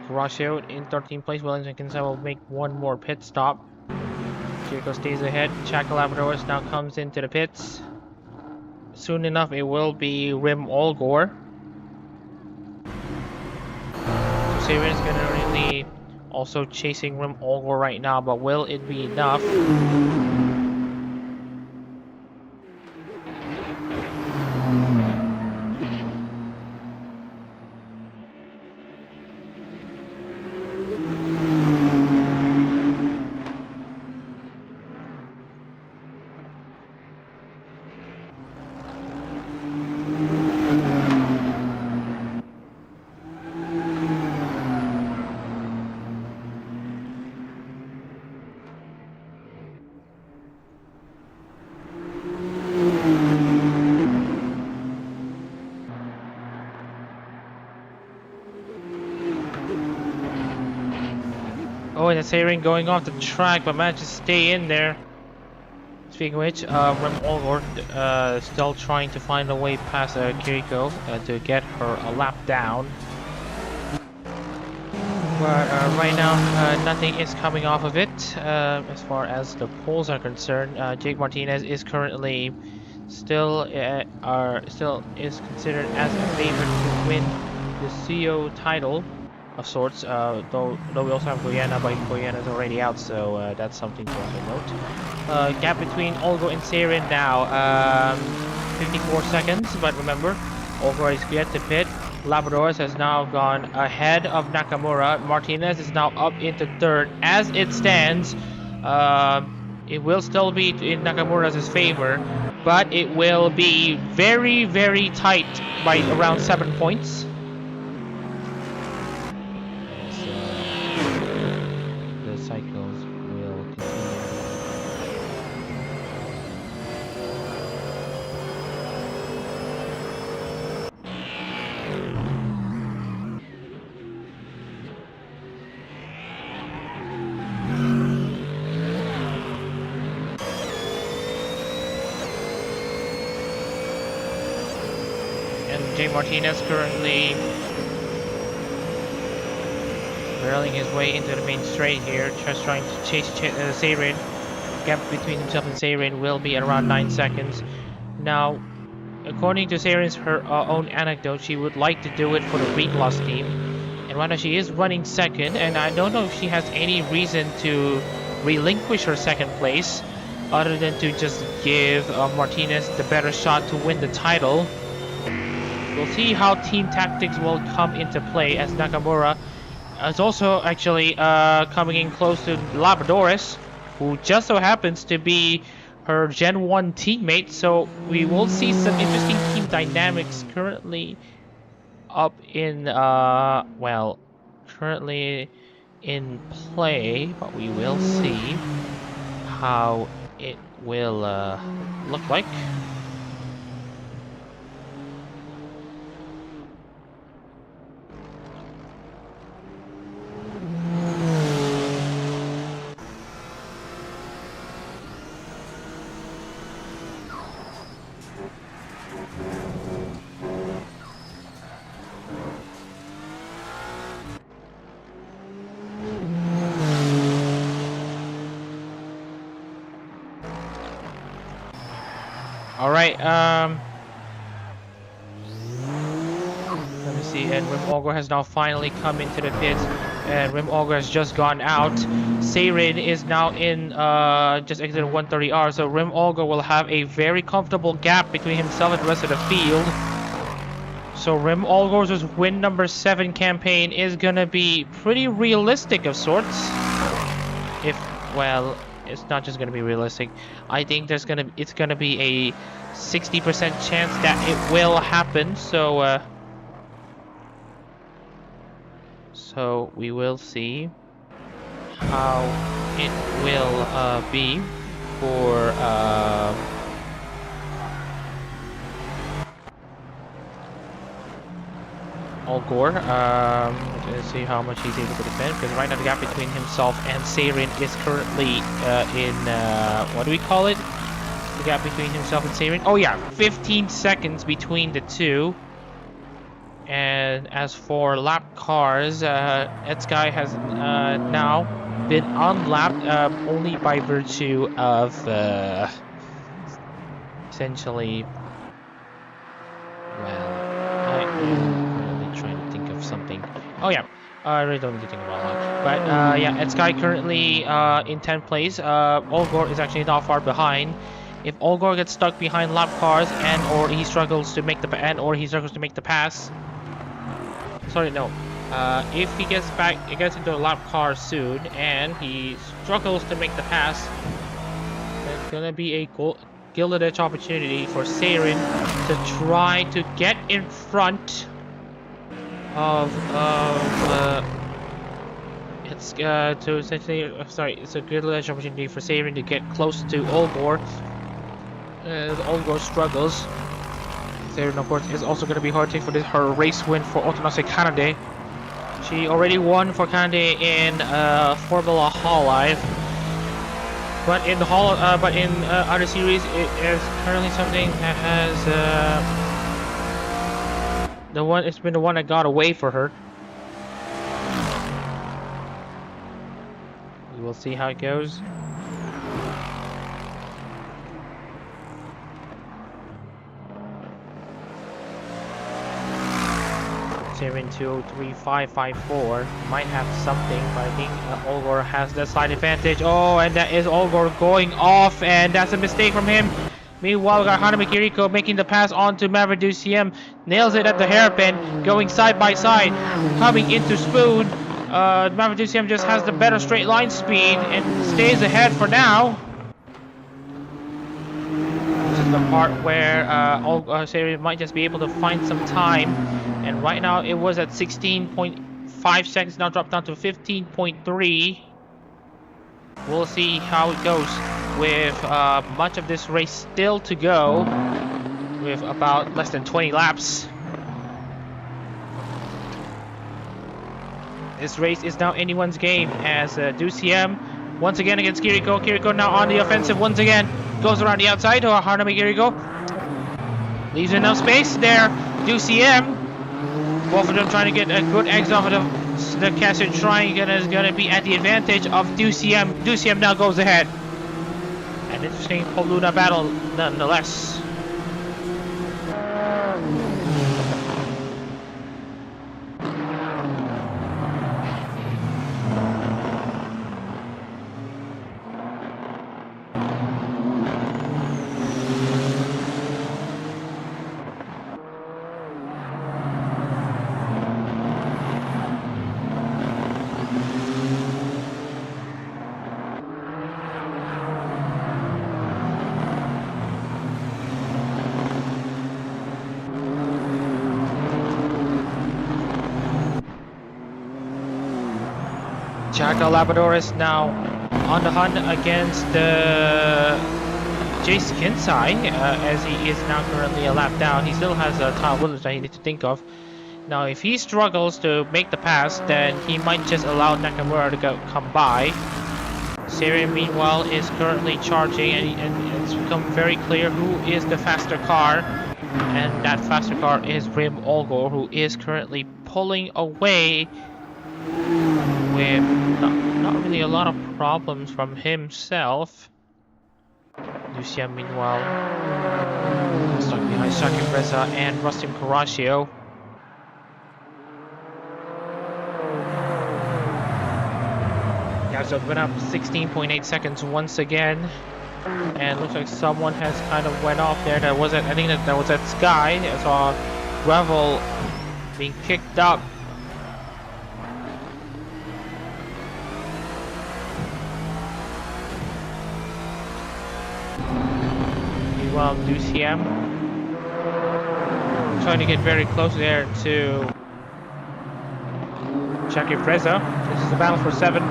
Horacio in 13th place. Wellington Kinsella will make one more pit stop. Kiriko stays ahead. Chaco Labradors now comes into the pits. Soon enough, it will be Rim Olgor. So Seirin is going to really also chasing Rim Olgor right now, but will it be enough? Oh, and the Seirin going off the track, but managed to stay in there. Speaking of which, Rim Olgor still trying to find a way past Kiriko to get her a lap down. But right now, nothing is coming off of it as far as the polls are concerned. Jake Martinez is currently still is considered as a favorite to win the Tsuyo title of sorts, though we also have Guyana, but Guyana is already out, so that's something to also note. Gap between Olgor and Seirin now, 54 seconds, but remember, Olgor is yet to pit. Labradors has now gone ahead of Nakamura. Martinez is now up into 3rd. As it stands, it will still be in Nakamura's favor, but it will be very, very tight by around 7 points. Jay Martinez currently barreling his way into the main straight here, just trying to chase Seirin. Gap between himself and Seirin will be at around 9 seconds. Now, according to Seirin's own anecdote, she would like to do it for the weight loss team, And right now she is running second, and I don't know if she has any reason to relinquish her second place other than to just give Martinez the better shot to win the title. We'll see how team tactics will come into play, as Nakamura is also actually coming in close to Labradores, who just so happens to be her Gen 1 teammate. So we will see some interesting team dynamics currently up in well, currently in play, but we will see how it will look like. Alright, let me see, and Rim Olgor has now finally come into the pits, and Rim Olgor has just gone out. Seirin is now in, just exited 130R, so Rim Olgor will have a very comfortable gap between himself and the rest of the field. So Rim Olgor's win number 7 campaign is gonna be pretty realistic of sorts. If, well, it's not just gonna be realistic. I think it's gonna be a 60% chance that it will happen. So so we will see how it will be for Olgor. Let's see how much he's able to defend, because right now the gap between himself and Seirin is currently in what do we call it? The gap between himself and Seirin. Oh yeah, 15 seconds between the two. And as for lap cars, Etsky has now been unlapped only by virtue of essentially, well, I'm trying to think of something. Oh yeah, I really don't need to think about that. But yeah, Etsky currently in 10th place. Olgor is actually not far behind. If Olgor gets stuck behind lap cars or he struggles to make the pass. Sorry, no. If he gets into a lap car soon and he struggles to make the pass, there's gonna be a gilded edge opportunity for Seirin to try to get in front of it's to essentially it's a gilded edge opportunity for Seirin to get close to Olgor. Olgor struggles. Seirin, of course, is also going to be hard to take for her race win for Autonose Canada. She already won for Canada in Formula Hololive, but in the other series, it is currently something that has it's been the one that got away for her. We will see how it goes. Seirin 203.554 might have something, but I think Olgor has the slight advantage. Oh, and that is Olgor going off, and that's a mistake from him. Meanwhile, we got Hanami Kiriko making the pass on to Maverick DCM. Nails it at the hairpin, going side by side, coming into Spoon. Maverick DCM just has the better straight line speed and stays ahead for now. This is the part where Seirin might just be able to find some time. And right now it was at 16.5 seconds, now dropped down to 15.3. We'll see how it goes with much of this race still to go, with about less than 20 laps. This race is now anyone's game, as DCM once again against Kiriko. Kiriko now on the offensive once again. Goes around the outside to Hanami Kiriko. Leaves enough space there. DCM. Both of them trying to get a good exit off of the Cassian Triangle is going to be at the advantage of DCM. DCM now goes ahead. An interesting Poluna battle nonetheless. Shaka Labrador is now on the hunt against Jace Kinsai, as he is now currently a lap down. He still has a Kyle Williams that he needs to think of. Now, if he struggles to make the pass, then he might just allow Nakamura to come by. Syrian, meanwhile, is currently charging, and it's become very clear who is the faster car. And that faster car is Rim Olgor, who is currently pulling away with not really a lot of problems from himself. Lucia, meanwhile, stuck behind Shaki Reza and Rustim Caraccio. Yeah, so it went up 16.8 seconds once again. And looks like someone has kind of went off there. That wasn't, I think that was that Sky. I saw gravel being kicked up. Meanwhile, DCM trying to get very close there to Jackie Freza. This is a battle for 7.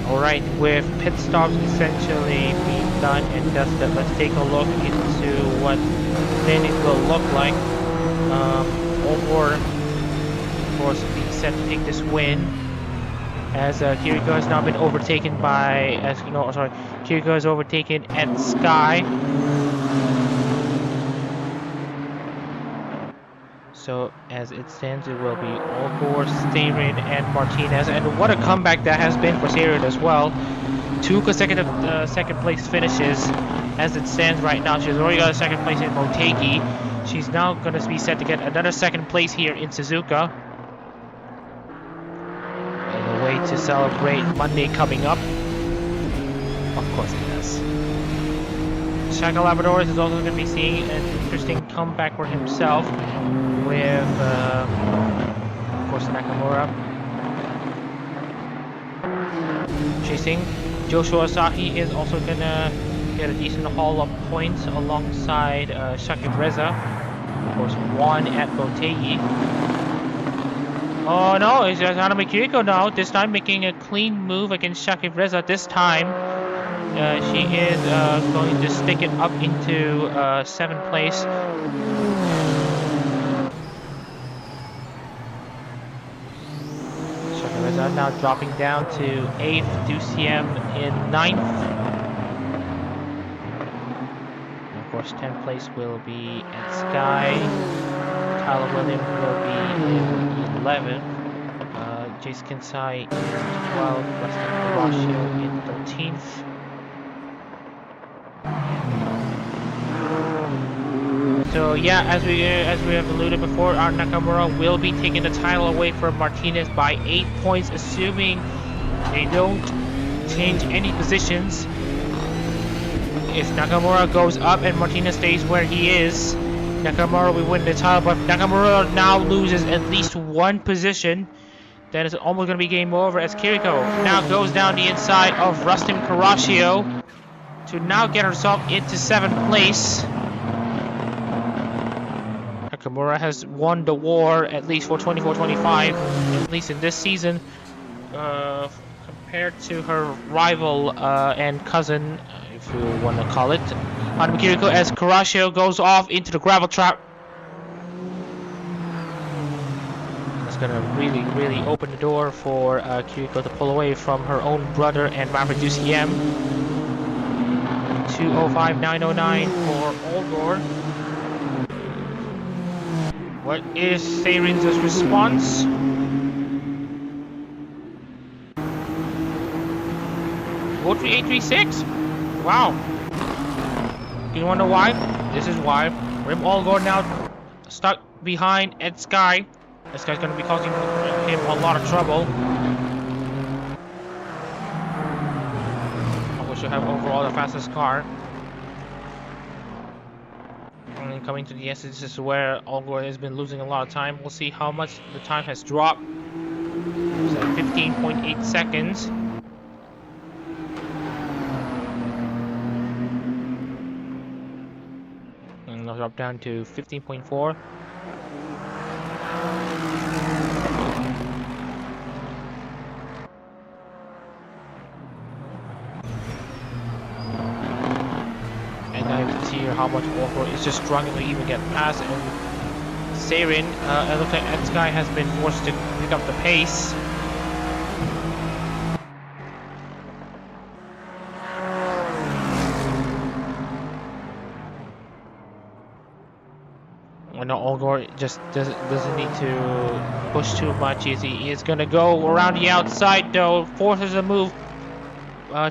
Alright, with pit stops essentially being done and dusted, let's take a look into what standings will look like. Over, of course, being set to take this win, as Kiriko has now been overtaken by, Kiriko is overtaken at Sky. So as it stands, it will be Olgor, Styrian, and Martinez. And what a comeback that has been for Styrian as well. 2 consecutive second place finishes. As it stands right now, she's already got a second place in Motegi. She's now going to be set to get another second place here in Suzuka. And a way to celebrate Monday coming up. Of course it does. Shaka Labrador is also going to be seeing an interesting comeback for himself with, of course, Nakamura chasing. Joshua Asahi is also going to get a decent haul of points alongside Shaki Reza. Of course, 1 at Motegi. Oh no, it's just Hanami Kiriko now, this time making a clean move against Shaki Reza this time. She is going to stick it up into 7th place. Shaki Reza now dropping down to 8th, DCM in 9th. And of course, 10th place will be at Sky. Tyler Williams will be in 11th. Jace Kinsai in 12th. Rustin Caraccio in 13th. So yeah, as we have alluded before, our Nakamura will be taking the title away from Martinez by 8 points, assuming they don't change any positions. If Nakamura goes up and Martinez stays where he is, Nakamura will win the title. But if Nakamura now loses at least 1 position, then it's almost going to be game over, as Kiriko now goes down the inside of Rustim Caraccio to now get herself into 7th place. Nakamura has won the war, at least for 24-25, at least in this season, compared to her rival and cousin, if you want to call it, Hanami Kiriko, as Caraccio goes off into the gravel trap. That's going to really open the door for Kiriko to pull away from her own brother and Maverick DCM. 2:05.909 for Olgor. What is Sayrin's response? Vote for 836? Wow. You wonder why? This is why. Rim Olgor now stuck behind Ed Sky. This guy's going to be causing him a lot of trouble. I wish I have overall the fastest car. And coming to the end, this is where Olgor has been losing a lot of time. We'll see how much the time has dropped. It's at 15.8 seconds. And it'll drop down to 15.4. here how much Olgor is just struggling to even get past, and Seirin, it looks like Sky has been forced to pick up the pace. No, Olgor just doesn't need to push too much. He is gonna go around the outside though, forces a move,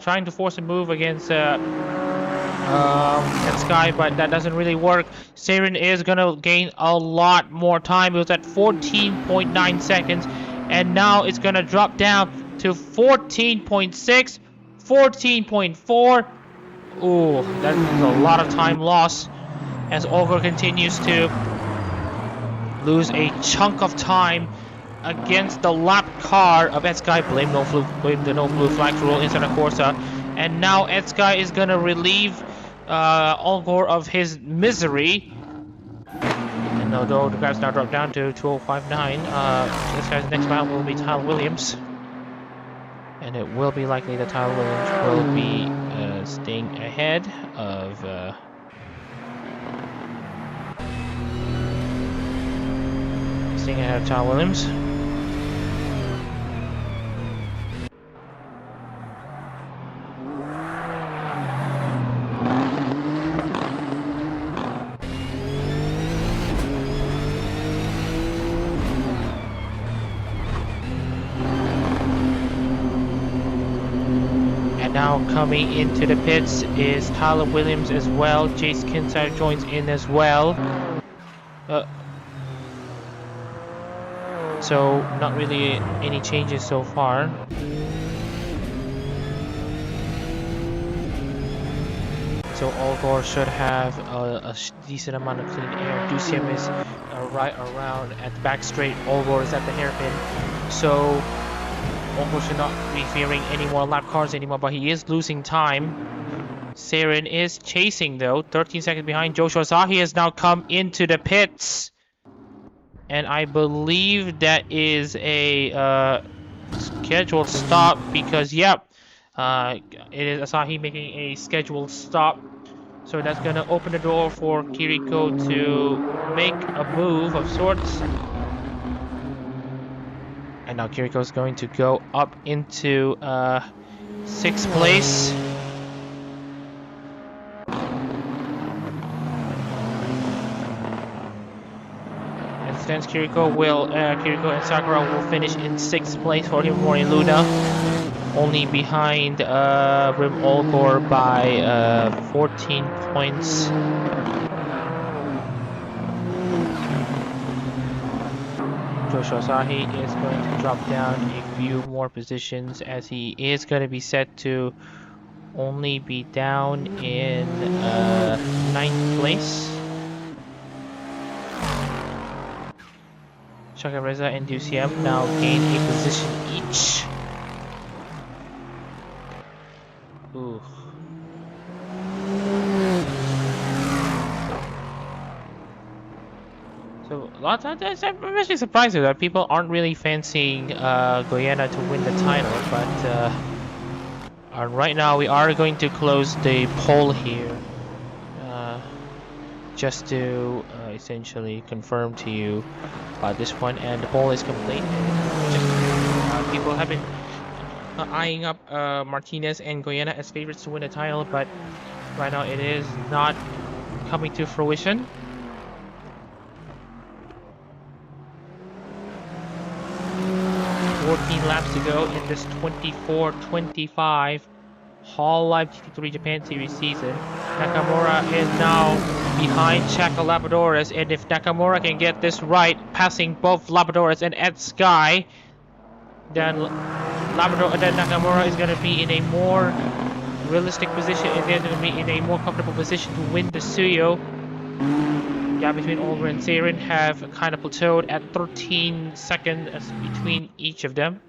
trying to force a move against Sky, but that doesn't really work. Seirin is gonna gain a lot more time. It was at 14.9 seconds, and now it's gonna drop down to 14.6, 14.4. Ooh, that is a lot of time lost as Olgor continues to lose a chunk of time against the lap car of Sky. Blame the no blue flag rule inside of Corsa, and now Sky is gonna relieve Olgor of his misery. And although the grabs now drop down to 2059, Sky's next battle will be Tyler Williams, and it will be likely that Tyler Williams will be staying ahead of. Staying ahead of Tyler Williams. And now coming into the pits is Tyler Williams as well. Chase Kinside joins in as well. So not really any changes so far. So Olgor should have a decent amount of clean air. GT-M is right around at the back straight. Olgor is at the hairpin. So Olgor should not be fearing any more lap cars anymore, but he is losing time. Seirin is chasing though, 13 seconds behind. Joshua Asahi has now come into the pits. And I believe that is a scheduled stop because, yep, it is Asahi making a scheduled stop. So that's going to open the door for Kiriko to make a move of sorts. And now Kiriko is going to go up into 6th place. Since Kiriko and Sakura will finish in 6th place for Himori Luna, only behind Rim Olgor by 14 points. Joshua Asahi is going to drop down a few more positions as he is going to be set to only be down in 9th place. Shaka Reza and GT-M now gain a position each. Ooh. So a lot of times I'm actually surprised that people aren't really fancying Goiena to win the title, but right now we are going to close the poll here. Just to essentially confirm to you this one, and the poll is complete. People have been eyeing up Martinez and Goiena as favorites to win the title, but right now it is not coming to fruition. Laps to go in this 24-25 Hololive GT3 Japan Series season. Nakamura is now behind Chaka Labradores, and if Nakamura can get this right, passing both Labradores and Ed Sky, then Nakamura is going to be in a more realistic position, and they're going to be in a more comfortable position to win the Tsuyo. Gap between Olgor and Seirin have kind of plateaued at 13 seconds between each of them.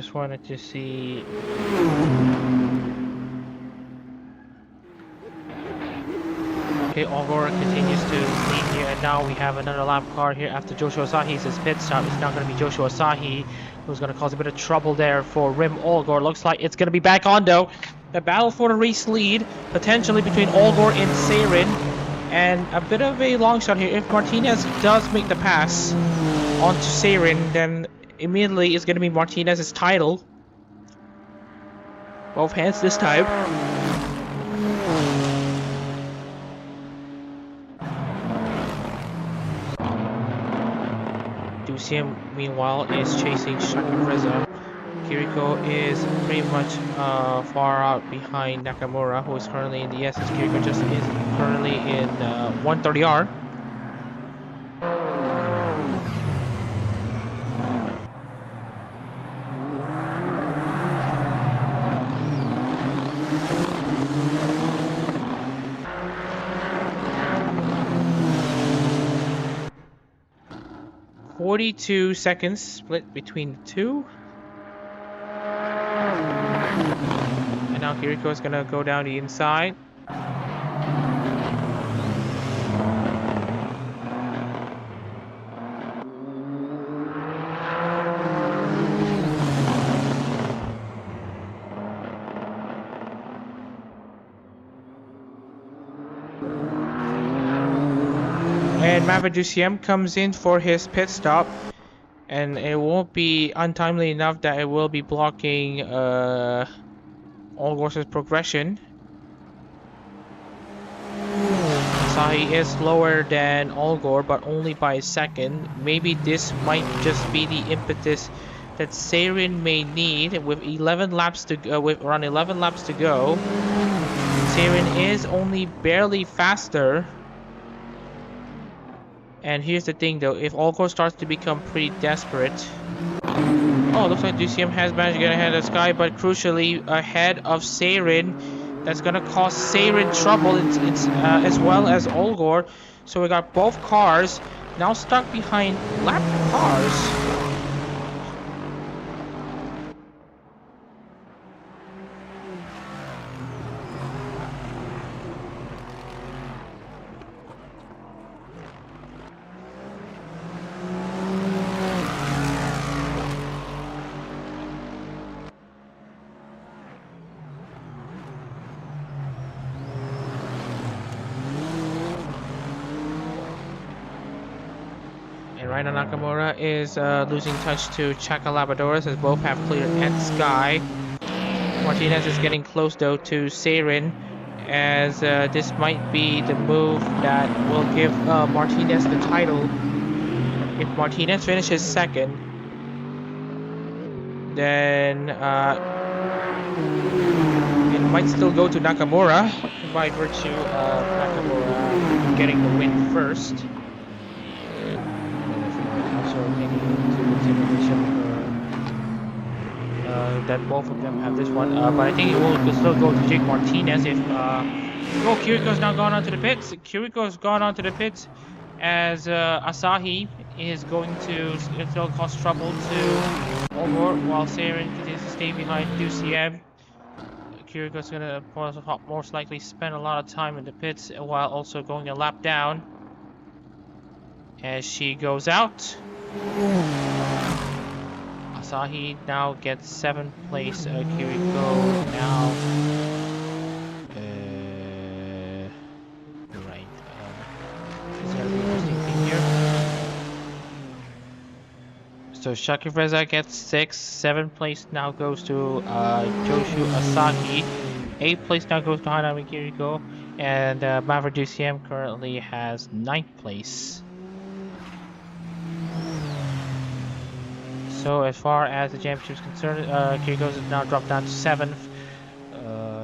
just wanted to see. Okay, Ogor continues to lead here, and now we have another lap car here after Joshua Asahi's pit stop. It's now going to be Joshua Asahi who's going to cause a bit of trouble there for Rim Olgor. Looks like it's going to be back on though. The battle for the race lead, potentially between Olgor and Seirin, and a bit of a long shot here. If Martinez does make the pass onto Seirin, then immediately it's going to be Martinez's title. Both hands this time. Dusium, meanwhile, is chasing Shaki Reza. Kiriko is pretty much far out behind Nakamura, who is currently in the SS. Kiriko just is currently in 130R. .42 seconds split between the two. And now Kiriko is gonna go down the inside. And Maverick comes in for his pit stop, and it won't be untimely enough that it will be blocking Olgor's progression. Asahi is slower than Olgor, but only by a second. Maybe this might just be the impetus that Seirin may need with 11 laps to go. With around 11 laps to go, Seirin is only barely faster. And here's the thing though, if Olgor starts to become pretty desperate... Oh, looks like DCM has managed to get ahead of Sky, but crucially ahead of Seirin. That's gonna cause Seirin trouble as well as Olgor. So we got both cars now stuck behind lap cars. And right now Nakamura is losing touch to Chaka Labradores as both have cleared at Sky. Martinez is getting close though to Seirin, as this might be the move that will give Martinez the title. If Martinez finishes second, then it might still go to Nakamura by virtue of Nakamura getting the win first. That both of them have this one, but I think it will still go to Jake Martinez if oh, Kiriko's now gone onto the pits. Kiriko's gone onto the pits as Asahi is going to still cause trouble to Olgor while Seirin continues to stay behind DCM. Kiriko's gonna most likely spend a lot of time in the pits while also going a lap down as she goes out. Asahi now gets 7th place. Kiriko now. Right. Is there an interesting thing here? So Shaki Reza gets 6th. 7th place now goes to Joshu Asahi. 8th place now goes to Hanami Kiriko. And Maverick DCM currently has 9th place. So as far as the championship is concerned, Kiriko is now dropped down to 7th.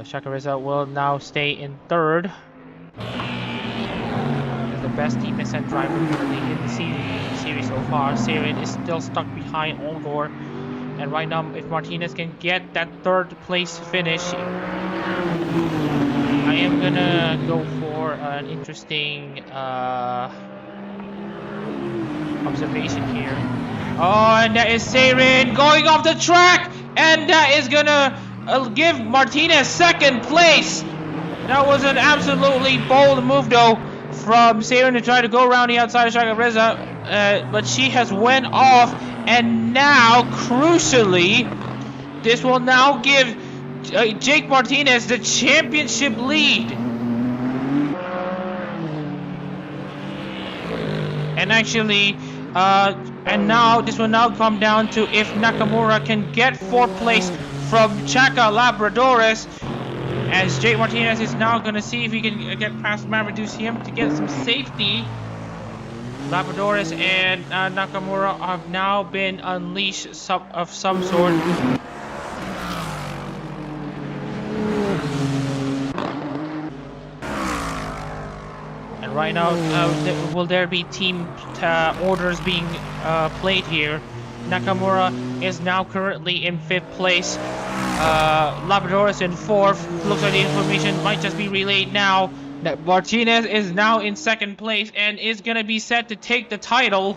Shaka Reza will now stay in 3rd. As the best Team SN driver currently in the series so far. Seirin is still stuck behind Olgor. And right now, if Martinez can get that 3rd place finish, I am gonna go for an interesting observation here. Oh, and that is Seirin going off the track, and that is gonna give Martinez second place. That was an absolutely bold move though from Sarin to try to go around the outside of track of Reza, but she has went off, and now crucially this will now give Jake Martinez the championship lead. And actually, and now this will now come down to if Nakamura can get 4th place from Chaka Labradores, as Jake Martinez is now going to see if he can get past Mamadou to get some safety. Labradores and Nakamura have now been unleashed of some sort. And right now, will there be team orders being played here? Nakamura is now currently in 5th place. Labradores in 4th. Looks like the information might just be relayed now. That Martinez is now in 2nd place and is going to be set to take the title.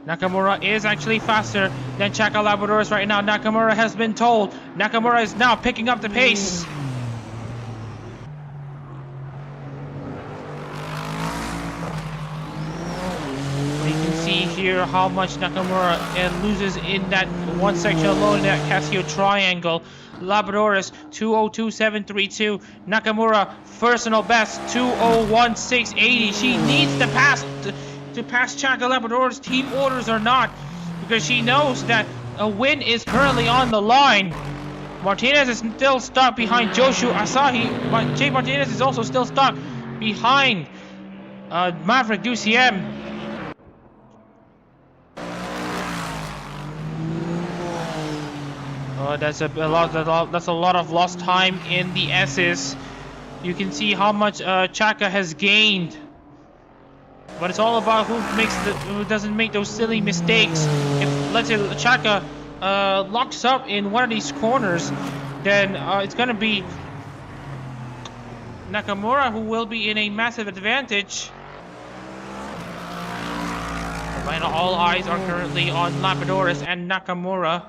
Nakamura is actually faster than Chaka Labradores right now. Nakamura has been told. Nakamura is now picking up the pace. Here how much Nakamura loses in that one section alone in that Casio triangle. Labradores 202.732. Nakamura personal best 201.680. She needs to pass Chaka Labradores. Team orders or not, because she knows that a win is currently on the line. Martinez is still stuck behind Joshu Asahi, but Jake Martinez is also still stuck behind Maverick Duciem. That's a lot of lost time in the S's. You can see how much Chaka has gained, but it's all about who doesn't make those silly mistakes. If let's say Chaka locks up in one of these corners, then it's gonna be Nakamura who will be in a massive advantage. Right now, all eyes are currently on Labradores and Nakamura,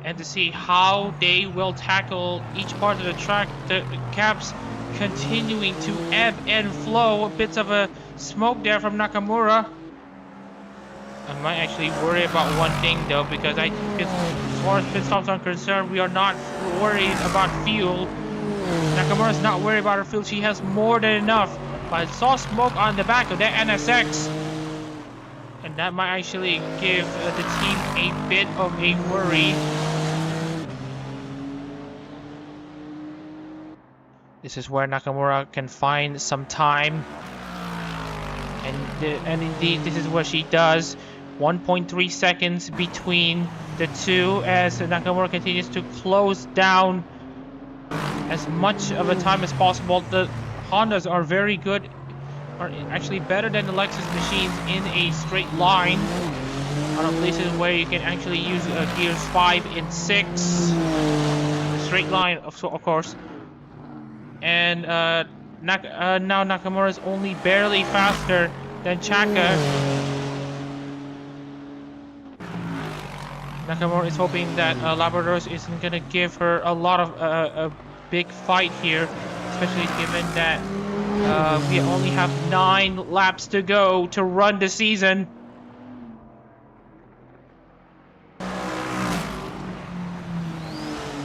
and to see how they will tackle each part of the track. The gaps continuing to ebb and flow. Bits of a smoke there from Nakamura. I might actually worry about one thing though, because as far as pit stops are concerned, we are not worried about fuel. Nakamura is not worried about her fuel. She has more than enough. But I saw smoke on the back of that NSX, and that might actually give the team a bit of a worry. This is where Nakamura can find some time, and indeed this is what she does. 1.3 seconds between the two as Nakamura continues to close down as much of a time as possible. The Hondas are very good, are actually better than the Lexus machines in a straight line. On places where you can actually use gears 5 and 6, straight line of course. And now Nakamura is only barely faster than Chaka. Nakamura is hoping that Labradors isn't gonna give her a lot of a big fight here, especially given that we only have 9 laps to go to run the season.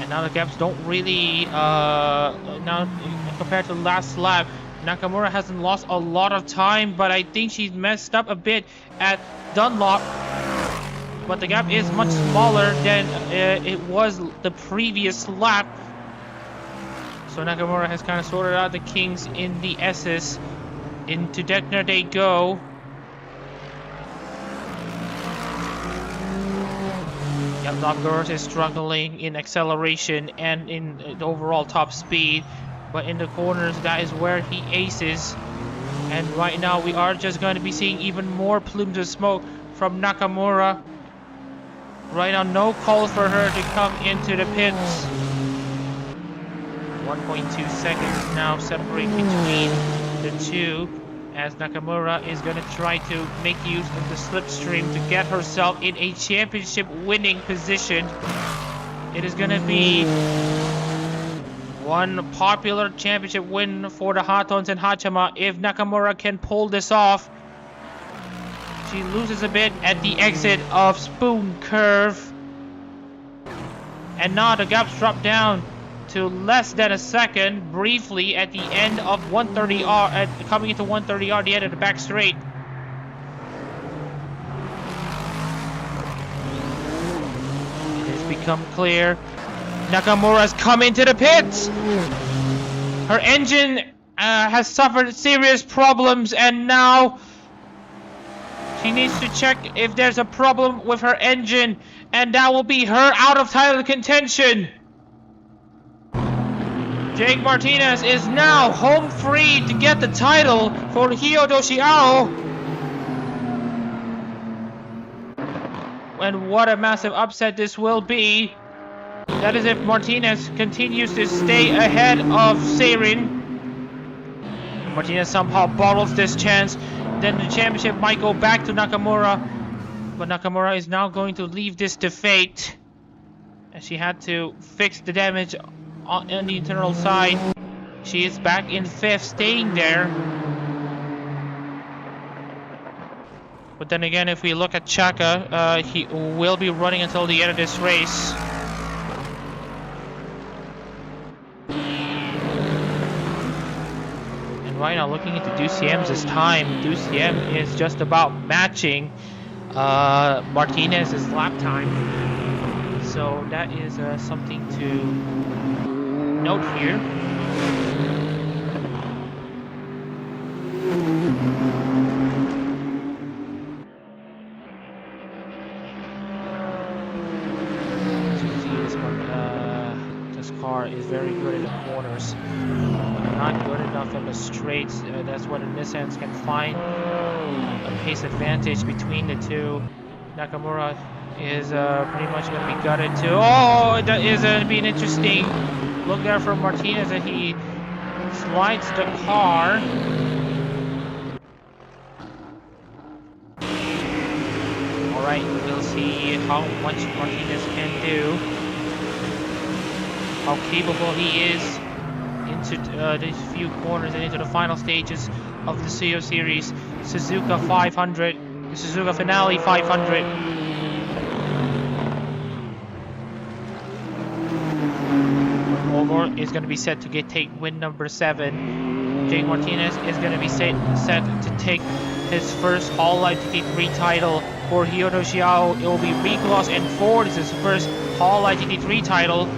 Now the gaps don't really, now compared to the last lap, Nakamura hasn't lost a lot of time, but I think she's messed up a bit at Dunlop. But the gap is much smaller than it was the previous lap. So Nakamura has kind of sorted out the kinks in the S's. Into Deckner they go. Labradors is struggling in acceleration and in the overall top speed, but in the corners that is where he aces. And right now we are just going to be seeing even more plumes of smoke from Nakamura. Right now no calls for her to come into the pits. 1.2 seconds now separate between the two, as Nakamura is going to try to make use of the slipstream to get herself in a championship winning position. It is going to be one popular championship win for the Hatons and Hachama if Nakamura can pull this off. She loses a bit at the exit of Spoon Curve. And now the gaps drop down to less than a second briefly at the end of 130R, coming into 130R, the end of the back straight. It has become clear. Nakamura's come into the pits. Her engine has suffered serious problems, and now she needs to check if there's a problem with her engine, and that will be her out of title contention. Jake Martinez is now home free to get the title for Hyodo Shiao. And what a massive upset this will be. That is if Martinez continues to stay ahead of Seirin. Martinez somehow bottles this chance. Then the championship might go back to Nakamura. But Nakamura is now going to leave this to fate, as she had to fix the damage on the internal side. She is back in 5th, staying there. But then again, if we look at Chaka, he will be running until the end of this race. And right now, looking into DCM's time, DCM is just about matching Martinez's lap time. So that is something to note here. As you see, this car is very good in the corners, but not good enough in the straights. That's where the Nissans can find a pace advantage between the two. Nakamura is pretty much going to be gutted too. Oh, that is going to be an interesting look there for Martinez, and he slides the car. Alright, we'll see how much Martinez can do. How capable he is into these few corners and into the final stages of the Tsuyo series. Suzuka 500, the Suzuka Finale 500. Omar is going to be set to take win number 7. Jake Martinez is going to be set to take his first Hololive GT3 title. For Hyodo Shiao, it will be Reclass, and Ford is his first Hololive GT3 title.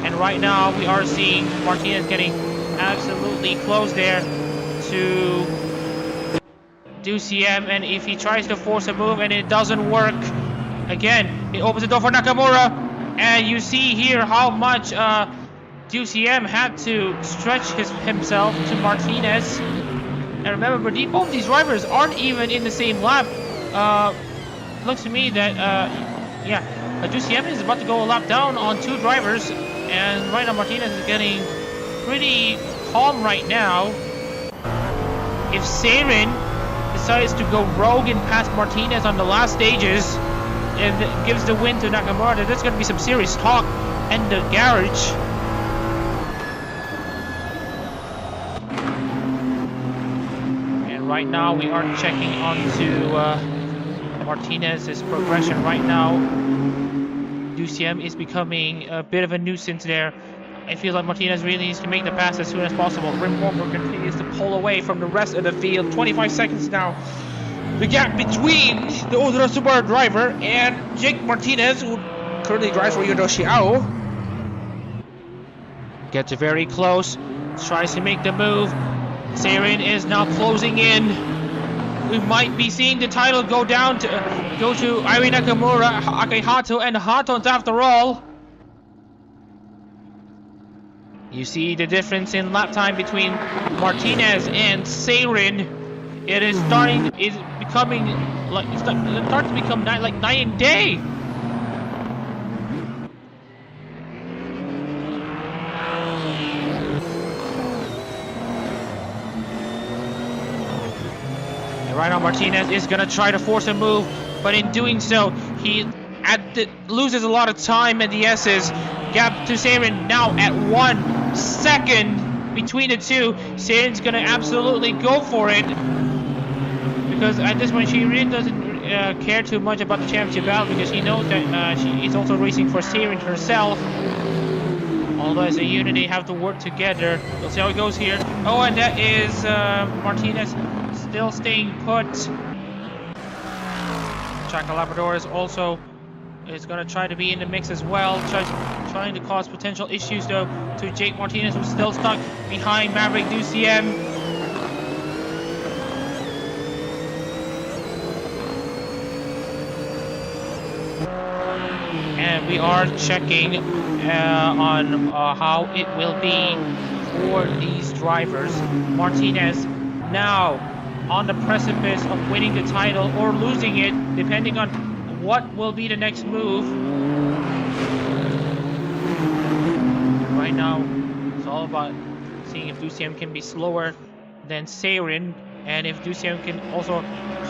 And right now we are seeing Martinez getting absolutely close there to DCM, and if he tries to force a move and it doesn't work, again, it opens the door for Nakamura. And you see here how much DCM had to stretch himself to Martinez. And remember, both these drivers aren't even in the same lap. Looks to me that, DCM is about to go a lap down on 2 drivers. And right now Martinez is getting pretty calm right now. If Seirin decides to go rogue and pass Martinez on the last stages and gives the win to Nakamura, there's going to be some serious talk in the garage. And right now we are checking onto Martinez's progression right now. DCM is becoming a bit of a nuisance there. I feel like Martinez really needs to make the pass as soon as possible. Rim Warmer continues to pull away from the rest of the field. 25 seconds now. The gap between the Ozora Subaru driver and Jake Martinez, who currently drives for Hyodo Shiao. Gets very close. Tries to make the move. Seirin is now closing in. We might be seeing the title go to Ai Nakamura, Akihato, and Hatons after all. You see the difference in lap time between Martinez and Seirin. It is starting to become like night and day. Right now, Martinez is gonna try to force a move, but in doing so, he loses a lot of time at the S's. Gap to Seirin now at 1 second between the two. Seirin's gonna absolutely go for it, because at this point she really doesn't care too much about the championship battle, because she knows that she is also racing for Seirin herself. Although as a unit they have to work together. We'll see how it goes here. Oh, and that is Martinez still staying put. Chaka Labrador is also gonna try to be in the mix as well, trying to cause potential issues though to Jake Martinez, who's still stuck behind Maverick DCM. And we are checking on how it will be for these drivers. Martinez now on the precipice of winning the title or losing it, depending on what will be the next move. Right now, it's all about seeing if DCM can be slower than Seirin, and if DCM can also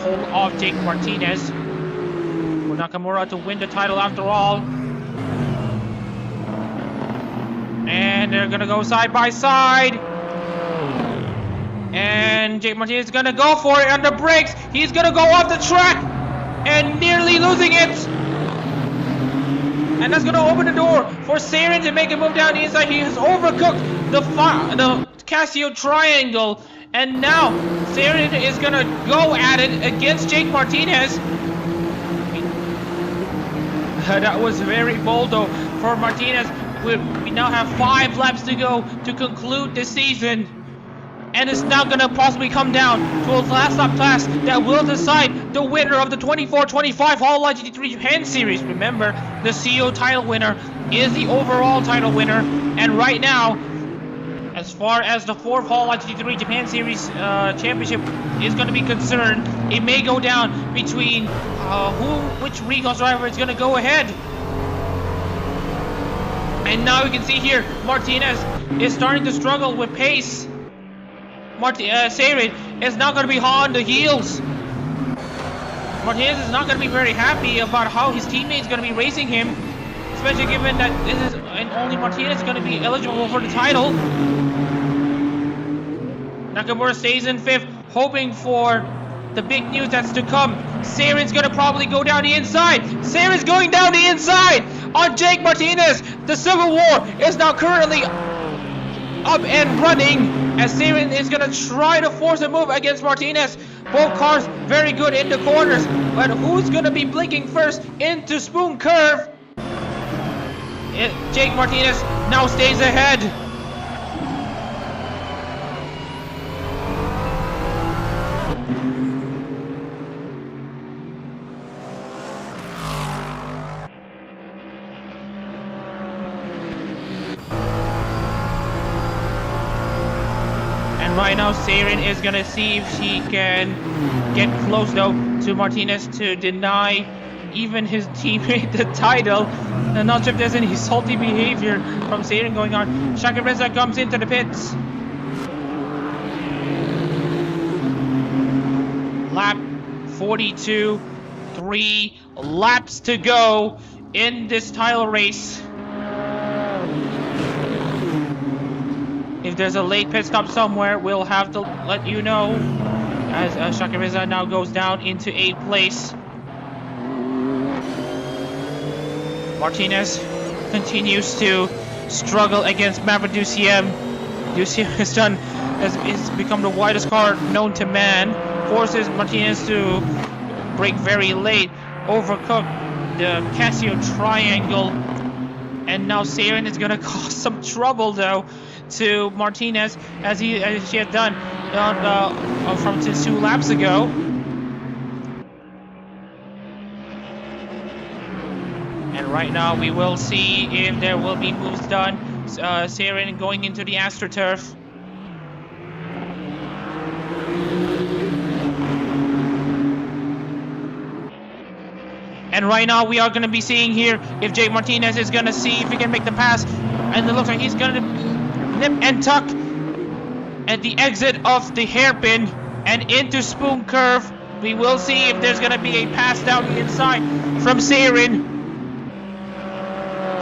hold off Jake Martinez for Nakamura to win the title after all. And they're gonna go side by side. And Jake Martinez is gonna go for it on the brakes. He's gonna go off the track and nearly losing it. And that's gonna open the door for Seirin to make a move down the inside. He has overcooked the Casio triangle. And now Seirin is gonna go at it against Jake Martinez. That was very bold though for Martinez. We now have 5 laps to go to conclude the season. And it's now going to possibly come down to a last lap class that will decide the winner of the 24-25 Hololive GT3 Japan Series. Remember, the CEO title winner is the overall title winner. And right now, as far as the 4th Hololive GT3 Japan Series championship is going to be concerned, it may go down between which recall driver is going to go ahead. And now we can see here, Martinez is starting to struggle with pace. Seirin is not going to be hot on the heels. Martinez is not going to be very happy about how his teammate is going to be racing him, especially given that this is and only Martinez is going to be eligible for the title. Nakamura stays in 5th, hoping for the big news that's to come. Seirin's going to probably go down the inside. Seirin's going down the inside on Jake Martinez. The Civil War is now currently up and running, as Seirin is going to try to force a move against Martinez. Both cars very good in the corners, but who's going to be blinking first into Spoon Curve? Jake Martinez now stays ahead. Right now, Seirin is gonna see if she can get close though to Martinez to deny even his teammate the title. I'm not sure if there's any salty behavior from Seirin going on. Shaka Reza comes into the pits. Lap 42, 3 laps to go in this title race. If there's a late pit stop somewhere, we'll have to let you know, as Shaka Reza now goes down into 8th place. Martinez continues to struggle against Maverick DCM. DCM has become the widest car known to man, forces Martinez to brake very late, overcook the Casio triangle, and now Seirin is gonna cause some trouble though to Martinez, as she had done from 2 laps ago. And right now we will see if there will be moves done. Seirin going into the AstroTurf. And right now we are going to be seeing here if Jake Martinez is going to see if he can make the pass. And it looks like he's going to nip and tuck at the exit of the hairpin and into Spoon Curve. We will see if there's gonna be a pass down the inside from Seirin.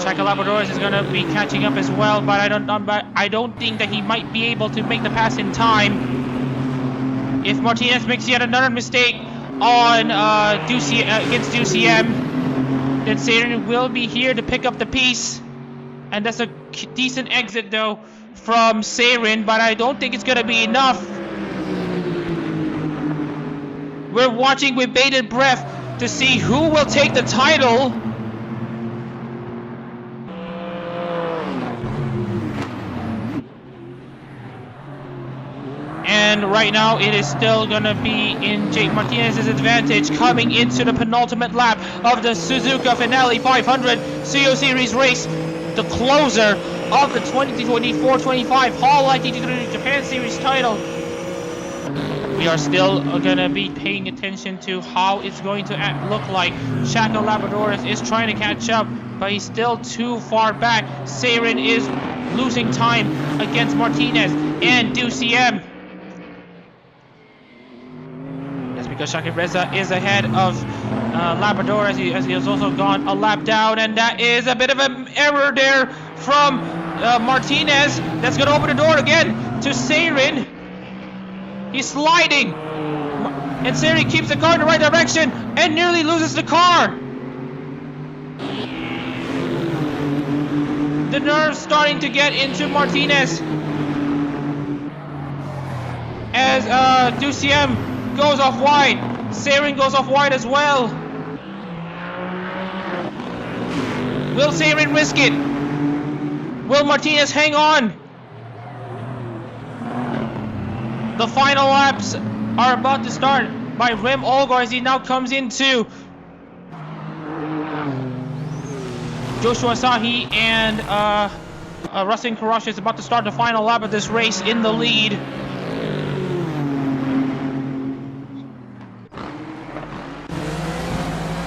Chaka Labradores is gonna be catching up as well, but I don't think that he might be able to make the pass in time. If Martinez makes yet another mistake on against DCM, then Seirin will be here to pick up the piece. And that's a decent exit though from Seirin, but I don't think it's gonna be enough. We're watching with bated breath to see who will take the title. And right now it is still gonna be in Jake Martinez's advantage coming into the penultimate lap of the Suzuka Finale 500 Tsuyo Series race, the closer of the 2024-25 Hololive GT3 Japan Series title. We are still gonna be paying attention to how it's going to look like. Chaka Labradores is trying to catch up, but he's still too far back. Seirin is losing time against Martinez and DCM. That's because Shaki Reza is ahead of Labrador as he has also gone a lap down, and that is a bit of an error there from Martinez. That's gonna open the door again to Seirin. He's sliding, and Seirin keeps the car in the right direction and nearly loses the car. The nerves starting to get into Martinez as DCM goes off wide. Seirin goes off wide as well. Will Seirin risk it? Will Martinez hang on? The final laps are about to start by Rem Olgar as he now comes into Joshua Sahi, and Rustin Karash is about to start the final lap of this race in the lead.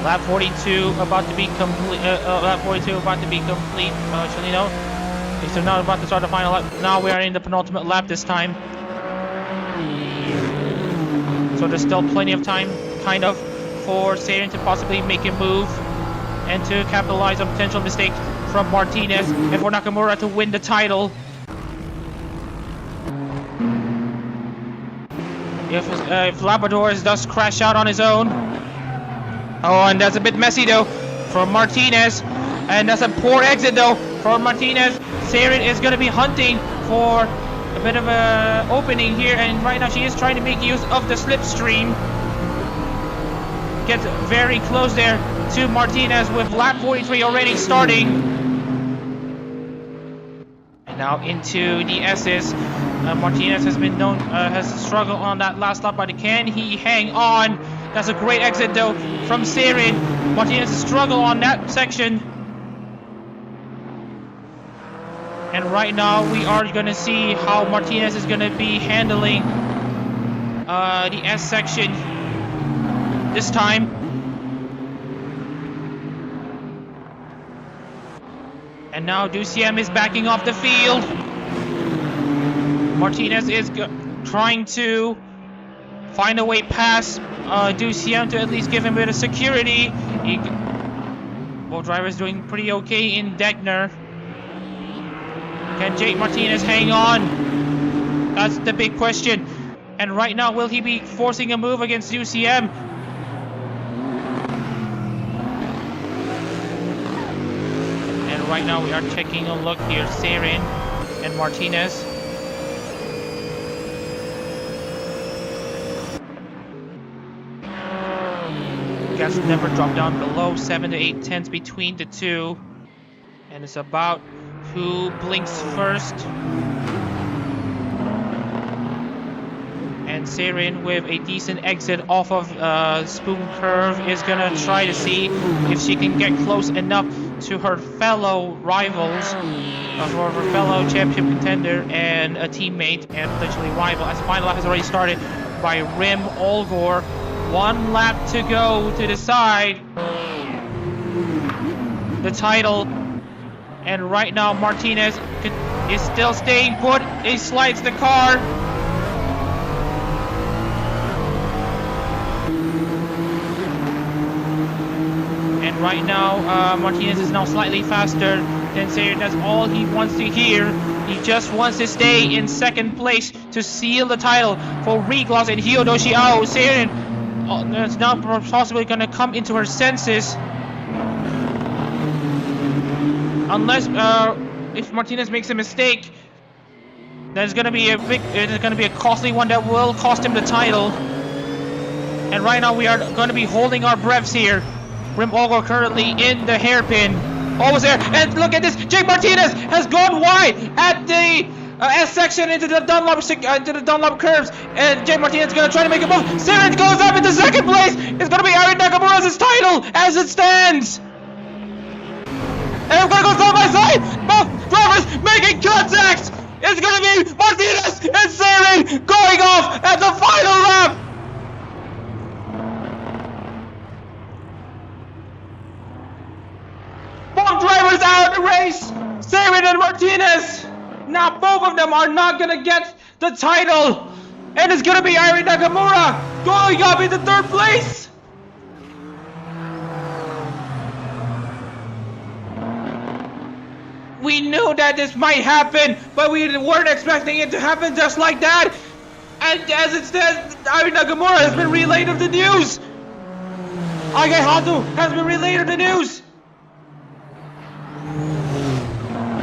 Lap 42 about to be complete. Lap 42 about to be complete. Actually, no. So now about to start the final lap. Now we are in the penultimate lap this time. So there's still plenty of time, kind of, for Seirin to possibly make a move and to capitalize on potential mistakes from Martinez and for Nakamura to win the title. If Labradores does crash out on his own. Oh, and that's a bit messy though for Martinez, and that's a poor exit though for Martinez. Seirin is going to be hunting for a bit of a opening here, and right now she is trying to make use of the slipstream. Gets very close there to Martinez with lap 43 already starting. And now into the S's. Martinez has been known, has struggled on that last lap, but can he hang on? That's a great exit though from Seirin. Martinez has struggled on that section. And right now we are going to see how Martinez is going to be handling the S section this time. And now DCM is backing off the field. Martinez is trying to find a way past DCM to at least give him a bit of security. Both drivers doing pretty okay in Degner. Can Jake Martinez hang on? That's the big question. And right now, will he be forcing a move against DCM? And right now, we are taking a look here. Seirin and Martinez. Gas never dropped down below 7 to 8 tenths between the two, and it's about who blinks first. And Seirin with a decent exit off of Spoon Curve is gonna try to see if she can get close enough to her fellow rivals, or her fellow championship contender and a teammate and potentially rival, as the final lap has already started by Rem Olgar. 1 lap to go to decide the title. And right now Martinez is still staying put. He slides the car. Right now, Martinez is now slightly faster than Sayrin. That's all he wants to hear. He just wants to stay in second place to seal the title for Regloss and Hyodoshi Ao. Sayrin is now possibly going to come into her senses. Unless, if Martinez makes a mistake, there's going to be a costly one that will cost him the title. And right now we are going to be holding our breaths here. Rim Olgo currently in the hairpin. Almost there. And look at this. Jake Martinez has gone wide at the S section into the Dunlop curves. And Jake Martinez is going to try to make a move. Sayrin goes up into second place. It's going to be Aaron Nakamura's title as it stands. And we're going to go side by side. Both drivers making contact. It's going to be Martinez and Sayrin going off at the final lap. Both drivers out of the race. Sayrin and Martinez. Now both of them are not going to get the title. And it's going to be Aaron Nakamura going up into third place. We knew that this might happen, but we weren't expecting it to happen just like that. And as it stands, Aaron Nakamura has been relayed of the news. Agai Hatu has been relayed of the news.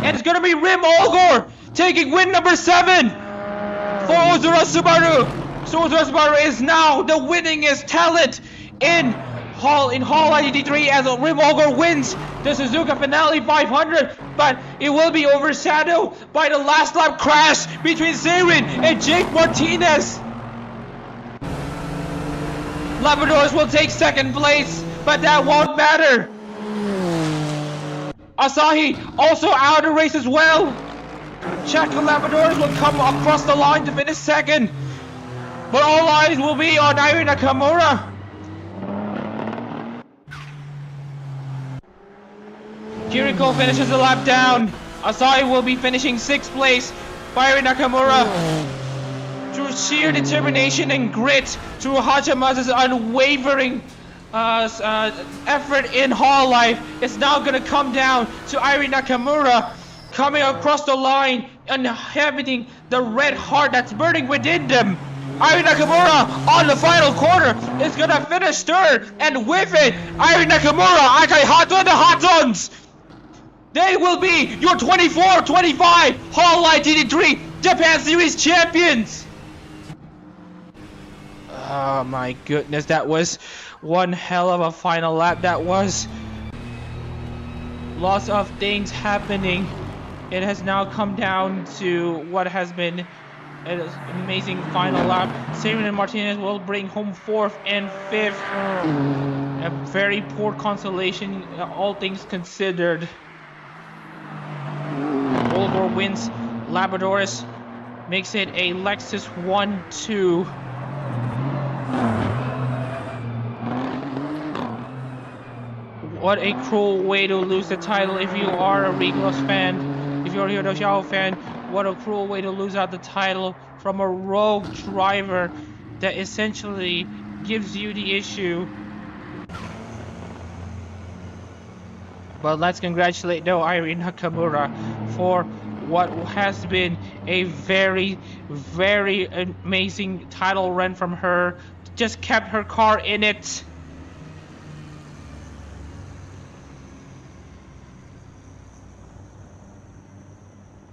And it's going to be Rim Olgor taking win number 7 for Ozura Subaru. So Ozura Subaru is now the winningest talent in Hololive GT3 as Rim Olgor wins the Suzuka Finale 500, but it will be overshadowed by the last lap crash between Sayrin and Jake Martinez. Labradors will take second place, but that won't matter. Asahi also out of the race as well. Chaco Labradors will come across the line to finish second, but all eyes will be on Aaron Nakamura. Kiriko finishes the lap down. Asahi will be finishing 6th place. Aaron Nakamura, through sheer determination and grit, through Hachimura's unwavering effort in Hololive, it's now going to come down to Aaron Nakamura coming across the line and having the red heart that's burning within them. Aaron Nakamura on the final corner is going to finish third, and with it, Aaron Nakamura, Akai Hato and the Hatons. They will be your 24-25 Hololive GT3 Japan Series champions. Oh my goodness, that was one hell of a final lap. That was lots of things happening. It has now come down to what has been an amazing final lap. Sayrin and Martinez will bring home 4th and 5th. A very poor consolation, all things considered. Olgor wins. Labradors makes it a Lexus 1-2. What a cruel way to lose the title if you are a Regloss fan. If you're a Hyodoshi Ao fan, what a cruel way to lose out the title from a rogue driver that essentially gives you the issue. But let's congratulate Aaron Nakamura for what has been a very, very amazing title run from her. Just kept her car in it.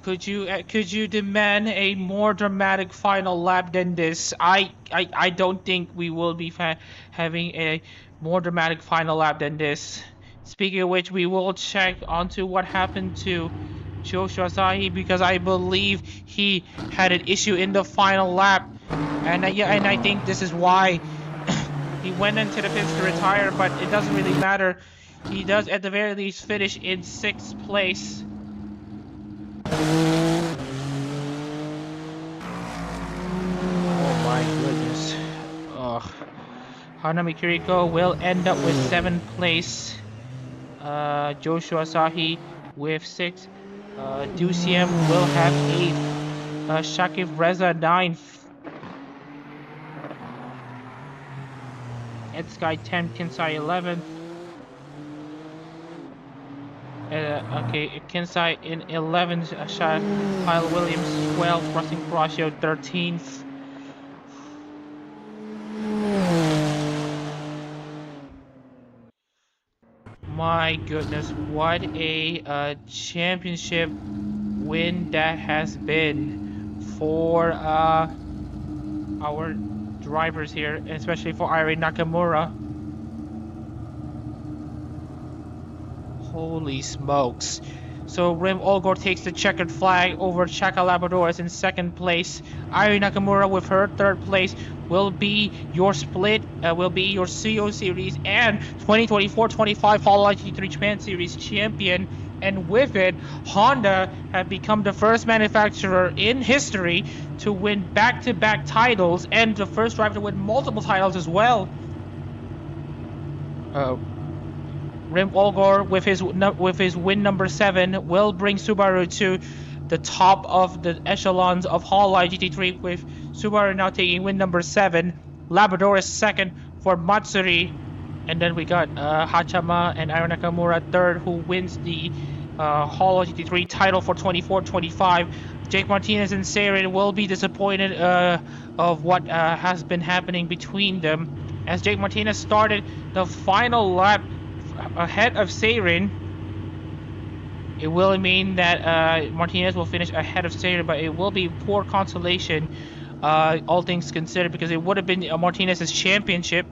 Could you demand a more dramatic final lap than this? I don't think we will be having a more dramatic final lap than this. Speaking of which, we will check onto what happened to Joshua Asahi, because I believe he had an issue in the final lap, and I think this is why he went into the pits to retire. But it doesn't really matter. He does at the very least finish in 6th place. Oh my goodness. Hanami Kiriko will end up with 7th place. Joshua Asahi with 6th. Duciem will have 8th. Shakib Reza 9th. Ed Sky 10th. Kinsai 11th. Okay, Kensai in 11th, Kyle Williams 12th, Rustin Crosio 13th. My goodness, what a championship win that has been for our drivers here, especially for Irene Nakamura. Holy smokes. So Rem Olgor takes the checkered flag over Chaka Labrador in second place. Irene Nakamura with her third place will be your split, will be your Tsuyo Series and 2024-25 Hololive GT3 Japan Series champion. And with it, Honda have become the first manufacturer in history to win back-to-back titles and the first driver to win multiple titles as well. Rem Olgor with his win number 7 will bring Subaru to the top of the echelons of Hololive GT3, with Subaru now taking win number 7. Labrador is second for Matsuri, and then we got Hachama and Aaron Nakamura third, who wins the Hololive GT3 title for 24-25. Jake Martinez and Saren will be disappointed of what has been happening between them, as Jake Martinez started the final lap ahead of Saren. It will mean that Martinez will finish ahead of Saren, but it will be poor consolation, all things considered, because it would have been Martinez's championship.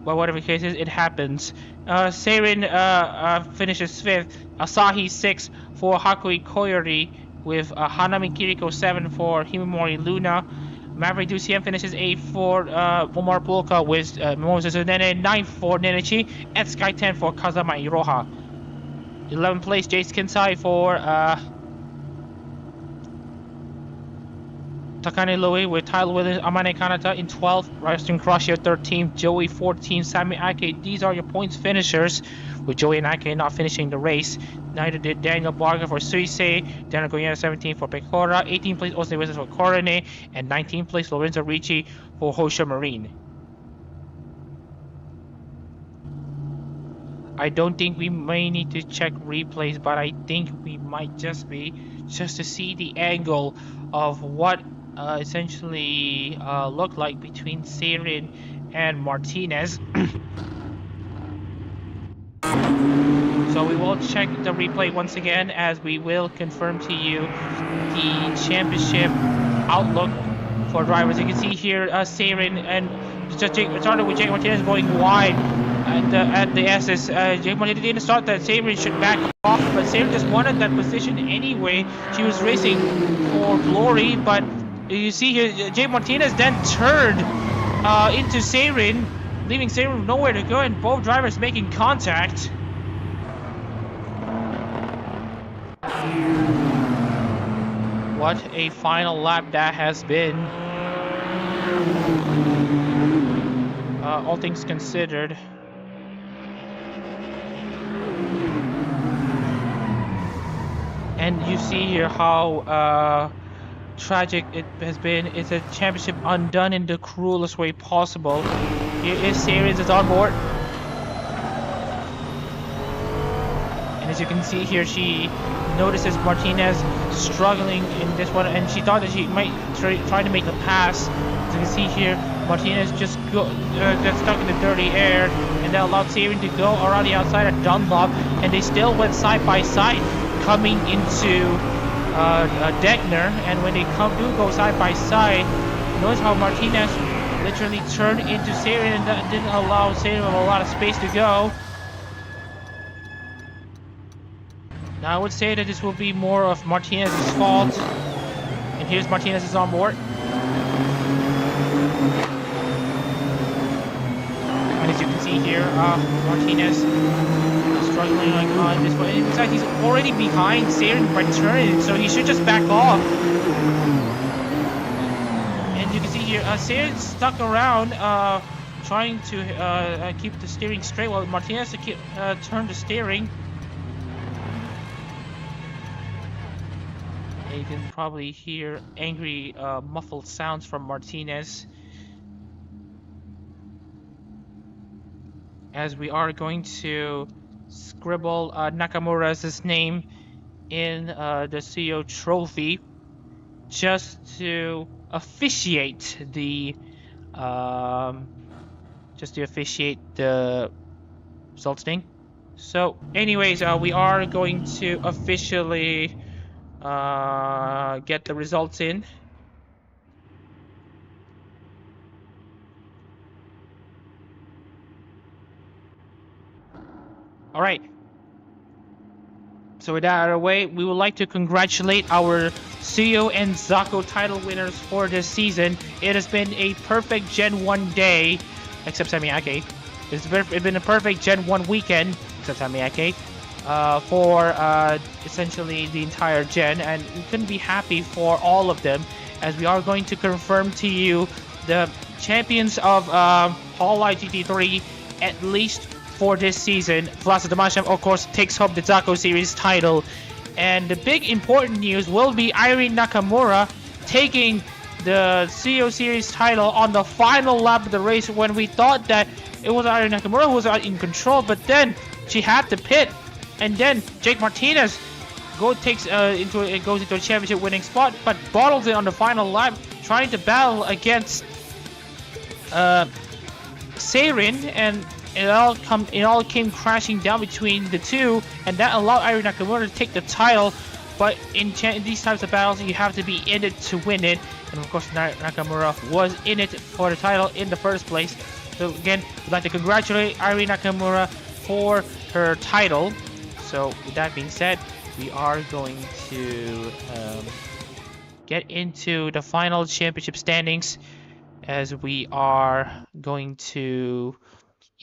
But whatever the case is, it happens. Saren finishes 5th, Asahi 6th for Hakui Koyori, with Hanami Kiriko 7 for Himomori Luna. Maverick DCM finishes 8th for Omar Polka, with Moses Nene 9th for Nenechi, and Sky 10 for Kazama Iroha. 11th place, Jace Kinsai for Takane Louis, with Tyler Williams, Amane Kanata in 12th, Ryston Crosio 13th, Joey 14th, Sammy Ake. These are your points finishers, with Joey and Ake not finishing the race. Neither did Daniel Barger for Suisei, Daniel Goyena 17th for Pecora, 18th place Osne Wizards for Corone, and 19th place Lorenzo Ricci for Hosha Marine. I don't think we may need to check replays, but I think we might just to see the angle of what essentially looked like between Saren and Martinez. So we will check the replay once again, as we will confirm to you the championship outlook for drivers. You can see here Saren and started with Jake Martinez going wide at the SS. Jake Martinez didn't start that. Saren should back off, but Saren just wanted that position anyway. She was racing for glory, but you see here Jake Martinez then turned into Saren, leaving Saren with nowhere to go, and both drivers making contact. What a final lap that has been. All things considered. And you see here how tragic it has been. It's a championship undone in the cruelest way possible. Here is Saren is on board. And as you can see here, she notices Martinez struggling in this one, and she thought that she might try to make the pass. As you can see here, Martinez just got stuck in the dirty air, and that allowed Saren to go around the outside of Dunlop, and they still went side by side coming into Degner. And when they do go side by side, notice how Martinez literally turned into Saren, and that didn't allow Saren a lot of space to go. Now I would say that this will be more of Martinez's fault. And here's Martinez is on board. And as you can see here, Martinez is struggling like on this one. In fact, he's already behind Saren by turning, so he should just back off. And you can see here, Saren's stuck around, trying to keep the steering straight, while Martinez turned the steering. You can probably hear angry, muffled sounds from Martinez, as we are going to scribble Nakamura's name in the Tsuyo trophy just to officiate the results thing. So anyways, we are going to officially get the results in. Alright. So with that out of the way, we would like to congratulate our Tsuyo and Zako title winners for this season. It has been a perfect Gen 1 day, except Samiake. It's been a perfect Gen 1 weekend, except Samiake, for essentially the entire Gen, and we couldn't be happy for all of them, as we are going to confirm to you the champions of Hololive GT3, at least for this season. Vlasa Damasham, of course, takes home the Zako Series title. And the big important news will be Irene Nakamura taking the Tsuyo Series title on the final lap of the race, when we thought that it was Irene Nakamura who was in control, but then she had to pit, and then Jake Martinez goes into a championship winning spot, but bottles it on the final lap, trying to battle against Seirin, and it all came crashing down between the two, and that allowed Irene Nakamura to take the title. But in these types of battles, you have to be in it to win it, and of course Nakamura was in it for the title in the first place. So again, we'd like to congratulate Irene Nakamura for her title. So with that being said, we are going to get into the final championship standings, as we are going to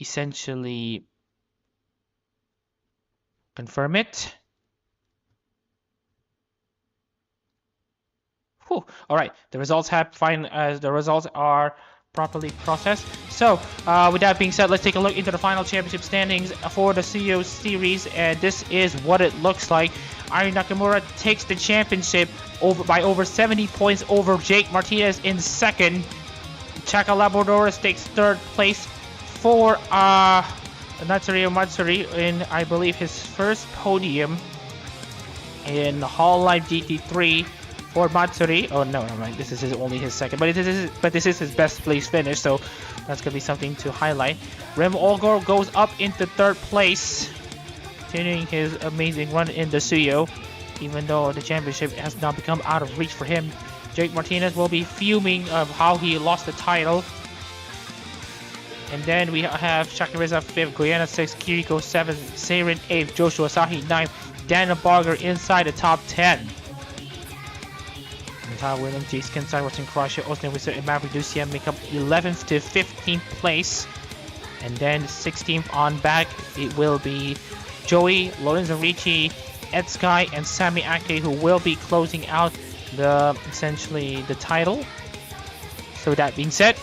essentially confirm it. Whew. All right, the results are properly processed. So with that being said, let's take a look into the final championship standings for the Tsuyo series, and this is what it looks like. Irene Nakamura takes the championship by over 70 points over Jake Martinez in second. Chaka Labradorus takes third place for Natsurio Matsuri in, I believe, his first podium in Hololive GT3 for Matsuri. Oh no, this is only his second, but this is his best place finish, so that's gonna be something to highlight. Rem Olgor goes up into third place, continuing his amazing run in the Tsuyo, even though the championship has now become out of reach for him. Jake Martinez will be fuming of how he lost the title. And then we have Shakiriza 5th, Goyana 6th, Kiriko 7th, Seirin 8th, Joshua Asahi 9th, Daniel Barger inside the top 10. Tyler Williams, Jace Kinsai, Rustin Crusher, Austin Wizard, and Maverick Lucia make up 11th to 15th place. And then 16th on back, it will be Joey, Lorenzo Ricci, Ed Sky, and Sami Ake, who will be closing out essentially the title. So with that being said,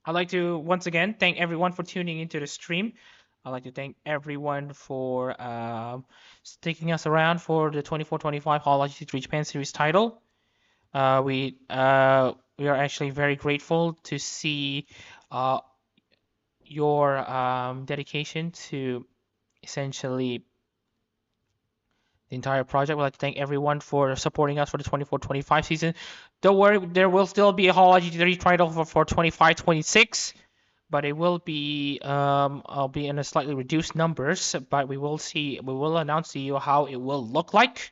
I'd like to once again thank everyone for tuning into the stream. I'd like to thank everyone for sticking us around for the 24-25 Hololive GT3 Japan Series title. We are actually very grateful to see your dedication to essentially the entire project. We'd like to thank everyone for supporting us for the 24-25 season. Don't worry, there will still be a Hololive GT3 title for 25-26, but it will be in a slightly reduced numbers. But we will announce to you how it will look like.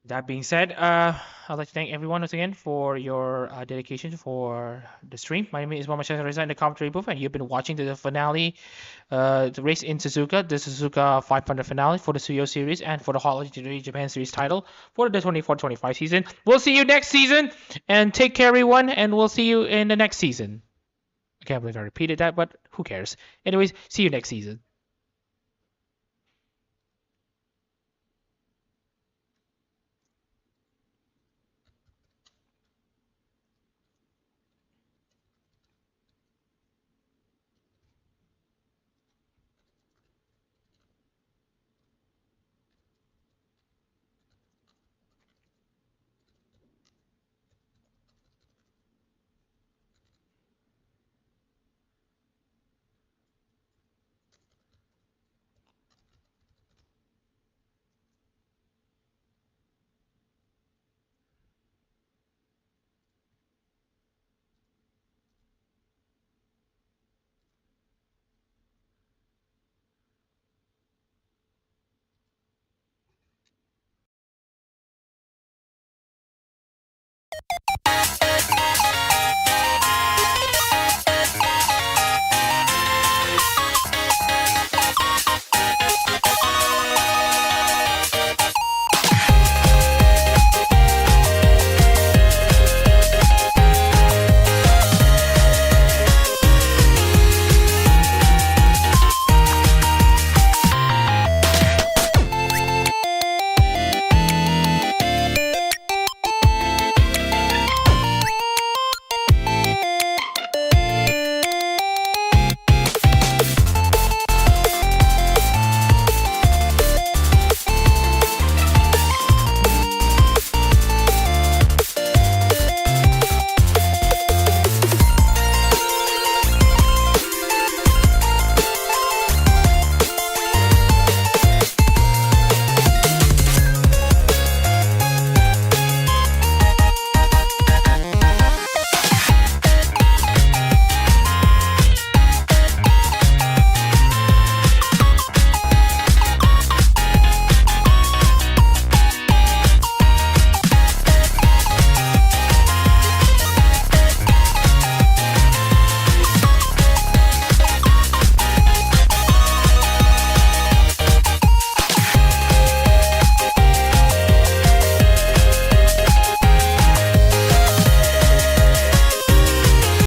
That being said, I'd like to thank everyone once again for your dedication for the stream. My name is Mama Reza in the commentary booth, and you've been watching the finale, the race in Suzuka, the Suzuka 500 finale for the Tsuyo series and for the Hololive GT3 Japan Series title for the 24-25 season. We'll see you next season, and take care, everyone, and we'll see you in the next season. I can't believe I repeated that, but who cares? Anyways, see you next season.